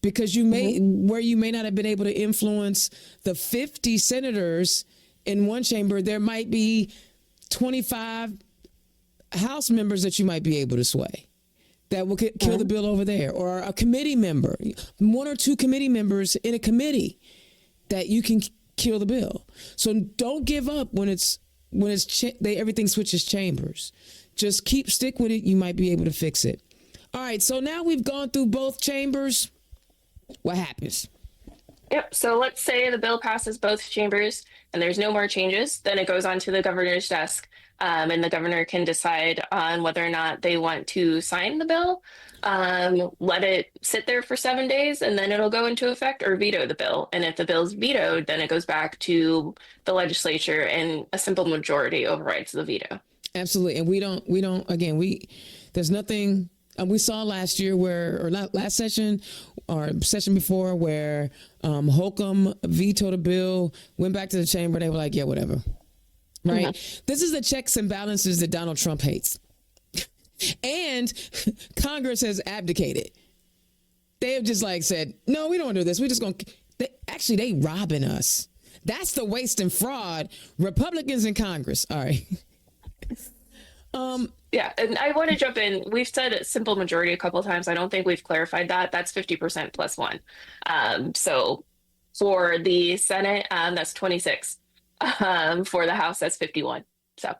A: because you may not have been able to influence the 50 senators in one chamber, there might be 25 House members that you might be able to sway that will kill the bill over there, or a committee member, one or two committee members in a committee that you can kill the bill. So don't give up when everything switches chambers. Just stick with it. You might be able to fix it. All right. So now we've gone through both chambers. What happens?
B: Yep. So let's say the bill passes both chambers and there's no more changes. Then it goes on to the governor's desk. And the governor can decide on whether or not they want to sign the bill, let it sit there for 7 days, and then it'll go into effect, or veto the bill. And if the bill's vetoed, then it goes back to the legislature and a simple majority overrides the veto.
A: Absolutely. And there's nothing we saw last year or not last session or session before, where Holcomb vetoed a bill, went back to the chamber. They were like, yeah, whatever. Right. This is the checks and balances that Donald Trump hates. And Congress has abdicated. They have just said, no, we don't want to do this. We're just going to. They robbing us. That's the waste and fraud. Republicans in Congress. All right.
B: Yeah. And I want to jump in. We've said a simple majority a couple of times. I don't think we've clarified that. That's 50% plus one. So for the Senate, that's 26. For the House, that's 51. So,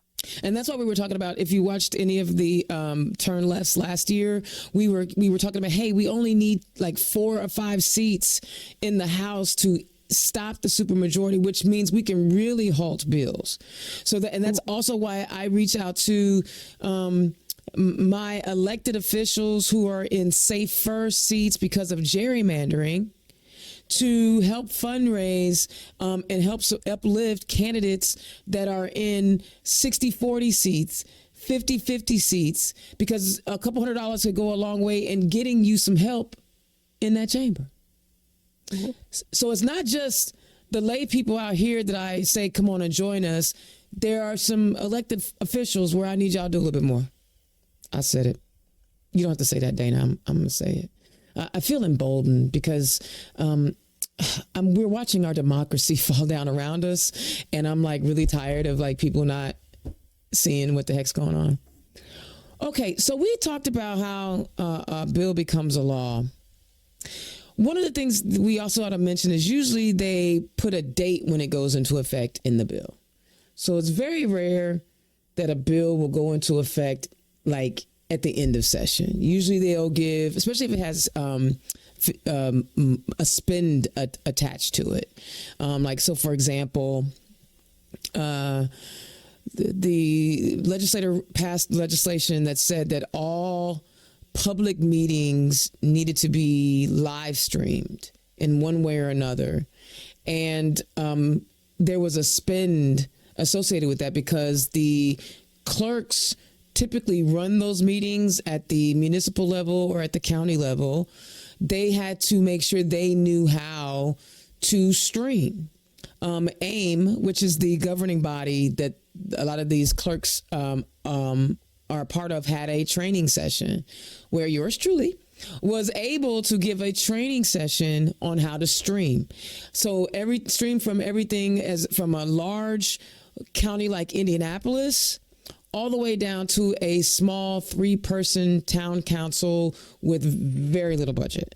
A: and that's what we were talking about. If you watched any of the turn lefts last year, we were talking about, hey, we only need 4 or 5 seats in the House to stop the supermajority, which means we can really halt bills. So that's also why I reach out to my elected officials who are in safer seats because of gerrymandering, to help fundraise and help uplift candidates that are in 60-40 seats, 50-50 seats, because a couple $100 could go a long way in getting you some help in that chamber. So it's not just the lay people out here that I say, come on and join us. There are some elected officials where I need y'all to do a little bit more. I said it. You don't have to say that, Dayna. I'm going to say it. I feel emboldened because we're watching our democracy fall down around us, and I'm really tired of people not seeing what the heck's going on. Okay, so we talked about how a bill becomes a law. One of the things we also ought to mention is usually they put a date when it goes into effect in the bill. So it's very rare that a bill will go into effect at the end of session. Usually they'll give, especially if it has a spend attached to it. So for example, the legislator passed legislation that said that all public meetings needed to be live streamed in one way or another. And there was a spend associated with that because the clerks typically run those meetings at the municipal level or at the county level. They had to make sure they knew how to stream. AIM, which is the governing body that a lot of these clerks are part of had a training session where yours truly was able to give a training session on how to stream. So every stream from everything as from a large county like Indianapolis all the way down to a small 3-person town council with very little budget,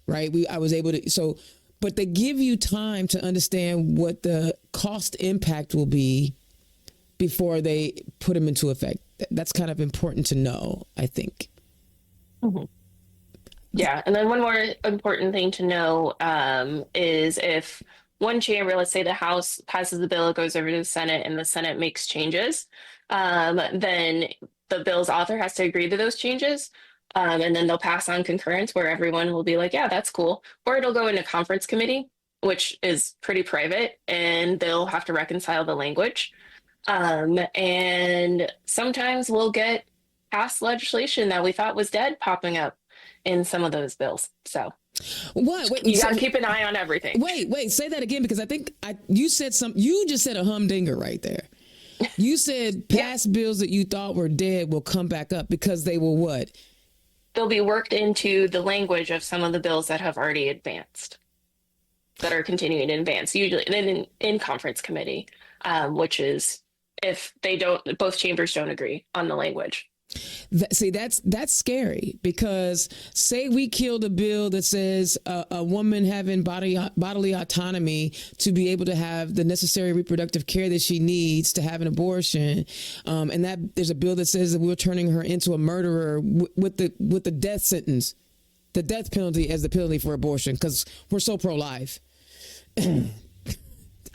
A: right? I was able to, but they give you time to understand what the cost impact will be before they put them into effect. That's kind of important to know, I think.
B: Mm-hmm. Yeah. And then one more important thing to know is if one chamber, let's say the House passes the bill, it goes over to the Senate, and the Senate makes changes, then the bill's author has to agree to those changes. And then they'll pass on concurrence where everyone will be like, yeah, that's cool. Or it'll go into conference committee, which is pretty private, and they'll have to reconcile the language. And sometimes we'll get past legislation that we thought was dead popping up in some of those bills. So
A: what? Wait,
B: you got to keep an eye on everything.
A: Wait, say that again, because I think you just said a humdinger right there. You said past bills that you thought were dead will come back up because they will what?
B: They'll be worked into the language of some of the bills that have already advanced, that are continuing to advance, usually in conference committee, which is if both chambers don't agree on the language.
A: That's scary, because say we killed a bill that says a woman having bodily autonomy to be able to have the necessary reproductive care that she needs to have an abortion, and that there's a bill that says that we're turning her into a murderer with the death sentence, the death penalty as the penalty for abortion, because we're so pro-life. Do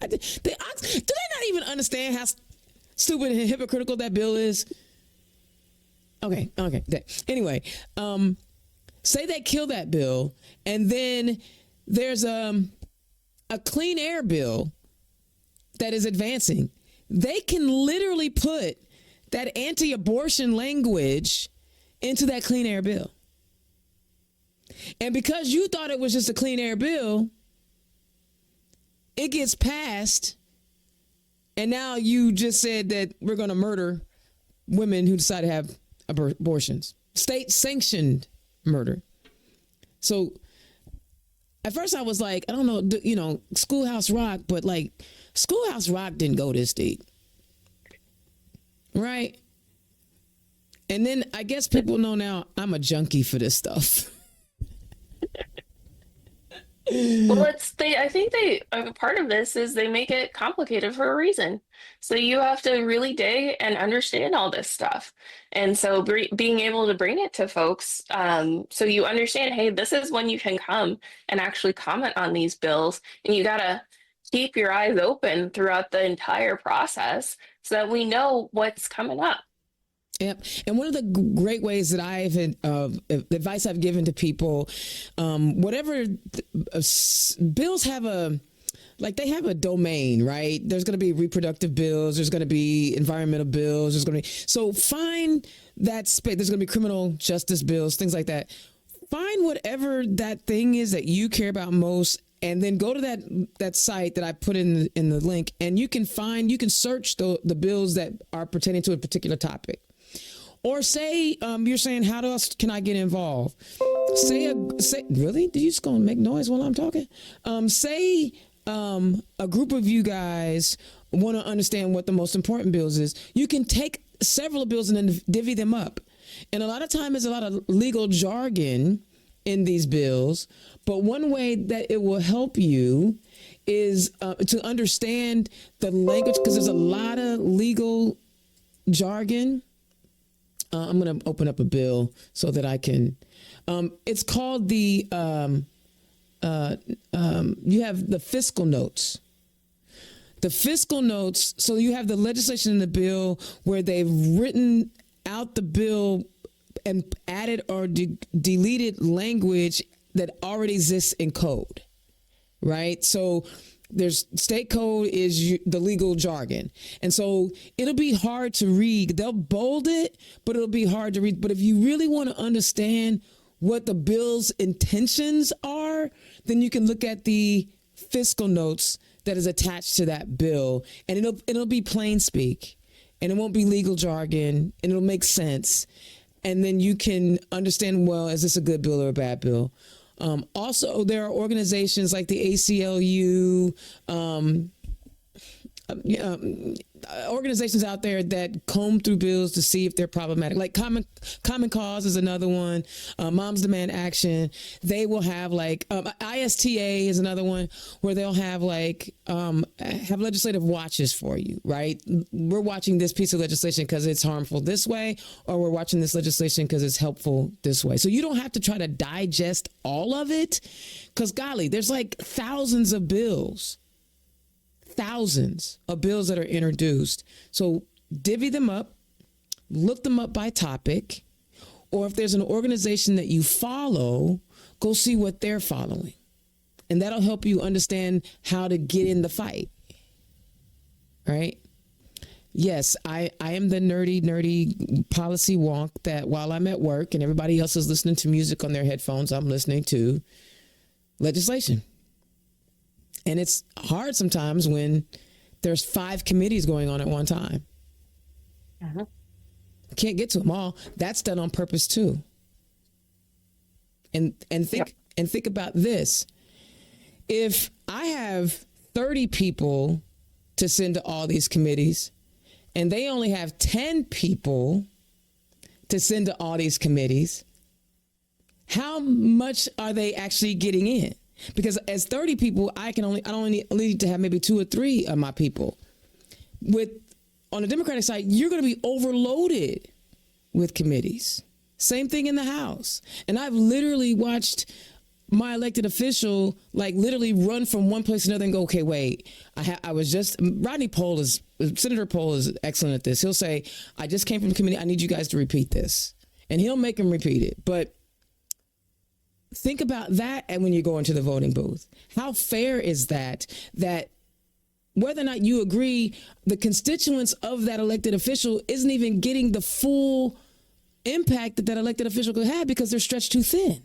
A: they not even understand how stupid and hypocritical that bill is? Okay. Anyway, say they kill that bill, and then there's a clean air bill that is advancing. They can literally put that anti-abortion language into that clean air bill. And because you thought it was just a clean air bill, it gets passed, and now you just said that we're going to murder women who decide to have abortions, state-sanctioned murder. So at first I was like, I don't know, Schoolhouse Rock, but like Schoolhouse Rock didn't go this deep, right? And then I guess people know now I'm a junkie for this stuff.
B: Well, I think part of this is they make it complicated for a reason. So you have to really dig and understand all this stuff. And so being able to bring it to folks, so you understand, hey, this is when you can come and actually comment on these bills. And you got to keep your eyes open throughout the entire process so that we know what's coming up.
A: Yep. And one of the great ways that advice I've given to people, whatever bills have they have a domain, right? There's going to be reproductive bills. There's going to be environmental bills. So find that space. There's going to be criminal justice bills, things like that. Find whatever that thing is that you care about most, and then go to that site that I put in the link, and you can search the bills that are pertaining to a particular topic. Or say you're saying, how else can I get involved? Say really? Did you just gonna make noise while I'm talking? Say a group of you guys want to understand what the most important bills is. You can take several bills and then divvy them up. And a lot of time there's a lot of legal jargon in these bills. But one way that it will help you is to understand the language, because there's a lot of legal jargon. I'm going to open up a bill so that I can. It's called you have the fiscal notes. The fiscal notes. So you have the legislation in the bill where they've written out the bill and added or deleted language that already exists in code, right? So there's state code is the legal jargon. And so it'll be hard to read. They'll bold it, but it'll be hard to read. But if you really want to understand what the bill's intentions are, then you can look at the fiscal notes that is attached to that bill, and it'll be plain speak. and it won't be legal jargon, and it'll make sense. And then you can understand, well, is this a good bill or a bad bill? Also, there are organizations like the ACLU, organizations out there that comb through bills to see if they're problematic. Like Common Cause is another one. Moms Demand Action. They will have like ISTA is another one where they'll have like have legislative watches for you. Right? We're watching this piece of legislation because it's harmful this way, or we're watching this legislation because it's helpful this way. So you don't have to try to digest all of it, because golly, there's like thousands of bills that are introduced. So divvy them up, look them up by topic, or if there's an organization that you follow, go see what they're following. And that'll help you understand how to get in the fight. Right? Yes, I am the nerdy policy wonk that while I'm at work and everybody else is listening to music on their headphones, I'm listening to legislation. And it's hard sometimes when there's 5 committees going on at one time. Can't get to them all. That's done on purpose too. And think about this. If I have 30 people to send to all these committees, and they only have 10 people to send to all these committees, how much are they actually getting in? Because as 30 people, I only need to have maybe 2 or 3 of my people. On the Democratic side, you're going to be overloaded with committees. Same thing in the House. And I've literally watched my elected official literally run from one place to another and go, okay, wait, Senator Pohl is excellent at this. He'll say, I just came from the committee. I need you guys to repeat this. And he'll make them repeat it. But think about that, and when you go into the voting booth, how fair is that whether or not you agree, the constituents of that elected official isn't even getting the full impact that elected official could have because they're stretched too thin.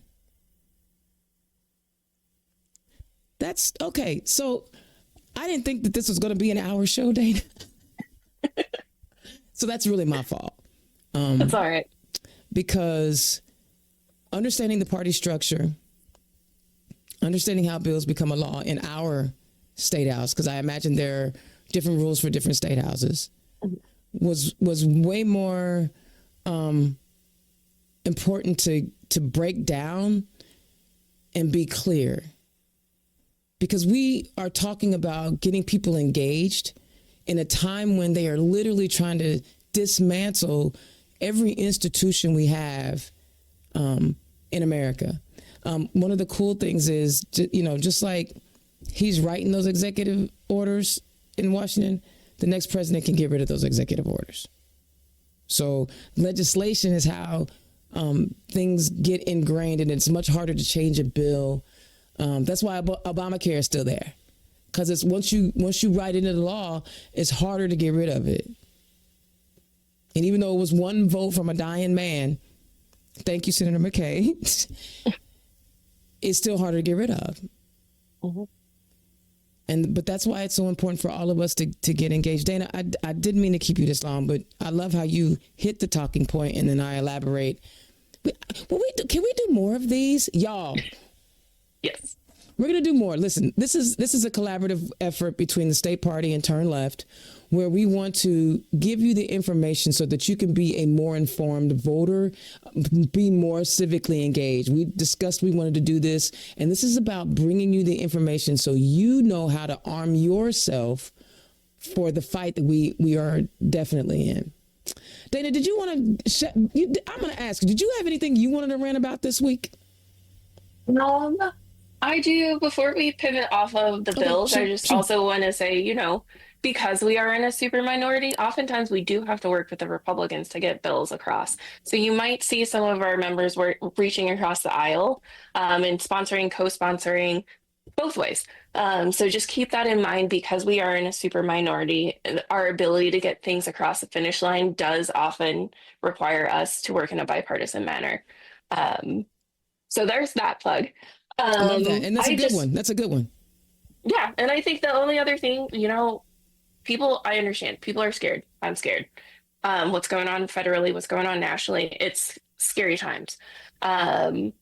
A: That's okay. So I didn't think that this was going to be an hour show, Dayna. So that's really my fault.
B: That's all right.
A: Because understanding the party structure, understanding how bills become a law in our state house, because I imagine there are different rules for different state houses, was way more important to break down and be clear. Because we are talking about getting people engaged in a time when they are literally trying to dismantle every institution we have in America. One of the cool things is, just like he's writing those executive orders in Washington, the next president can get rid of those executive orders. So legislation is how things get ingrained, and it's much harder to change a bill. That's why Obamacare is still there, because it's once you write it into the law, it's harder to get rid of it. And even though it was one vote from a dying man, thank you, Senator McKay, it's still harder to get rid of. But that's why it's so important for all of us to get engaged. Dayna, I didn't mean to keep you this long, but I love how you hit the talking point and then I elaborate. Can we do more of these, y'all?
B: Yes.
A: We're going to do more. Listen, this is a collaborative effort between the State Party and Turn Left, where we want to give you the information so that you can be a more informed voter, be more civically engaged. We discussed we wanted to do this, and this is about bringing you the information so you know how to arm yourself for the fight that we are definitely in. Dayna, did you want to? I'm going to ask you, did you have anything you wanted to rant about this week?
B: I do. Before we pivot off of the bills,
A: sure,
B: I just
A: sure.
B: also want to say, because we are in a super minority, oftentimes we do have to work with the Republicans to get bills across. So you might see some of our members reaching across the aisle and sponsoring, co-sponsoring, both ways. So just keep that in mind, because we are in a super minority. Our ability to get things across the finish line does often require us to work in a bipartisan manner. So there's that plug.
A: Love that. And that's a good one. That's a good one.
B: Yeah. And I think the only other thing, people, I understand. People are scared. I'm scared. What's going on federally, what's going on nationally. It's scary times. Um,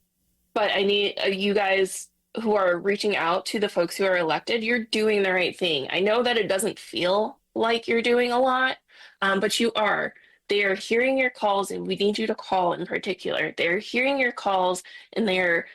B: but I need you guys who are reaching out to the folks who are elected, you're doing the right thing. I know that it doesn't feel like you're doing a lot, but you are. They are hearing your calls, and we need you to call in particular. They're hearing your calls, and they're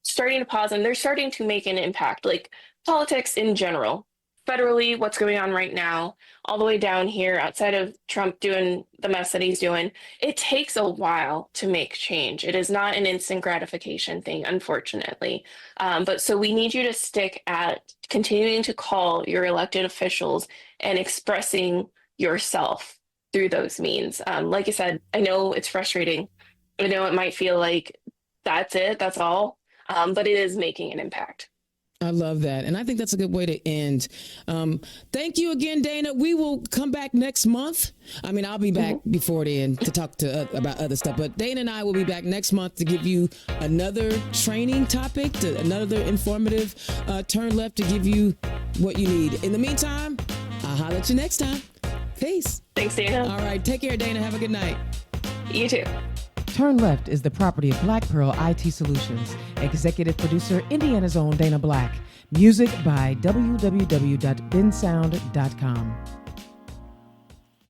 B: starting to pause, and they're starting to make an impact. Like politics in general, federally, what's going on right now, all the way down here, outside of Trump doing the mess that he's doing, it takes a while to make change. It is not an instant gratification thing, unfortunately. But so we need you to stick at continuing to call your elected officials and expressing yourself through those means. Like I said, I know it's frustrating. I know it might feel like that's it, that's all, but it is making an impact.
A: I love that. And I think that's a good way to end. Thank you again, Dayna. We will come back next month. I mean, I'll be back before then to talk about other stuff. But Dayna and I will be back next month to give you another training topic, another informative turn left to give you what you need. In the meantime, I'll holler at you next time. Peace.
B: Thanks, Dayna.
A: All right. Take care, Dayna. Have a good night.
B: You too.
C: Turn Left is the property of Black Pearl IT Solutions. Executive producer, Indiana's own Dayna Black. Music by www.bensound.com.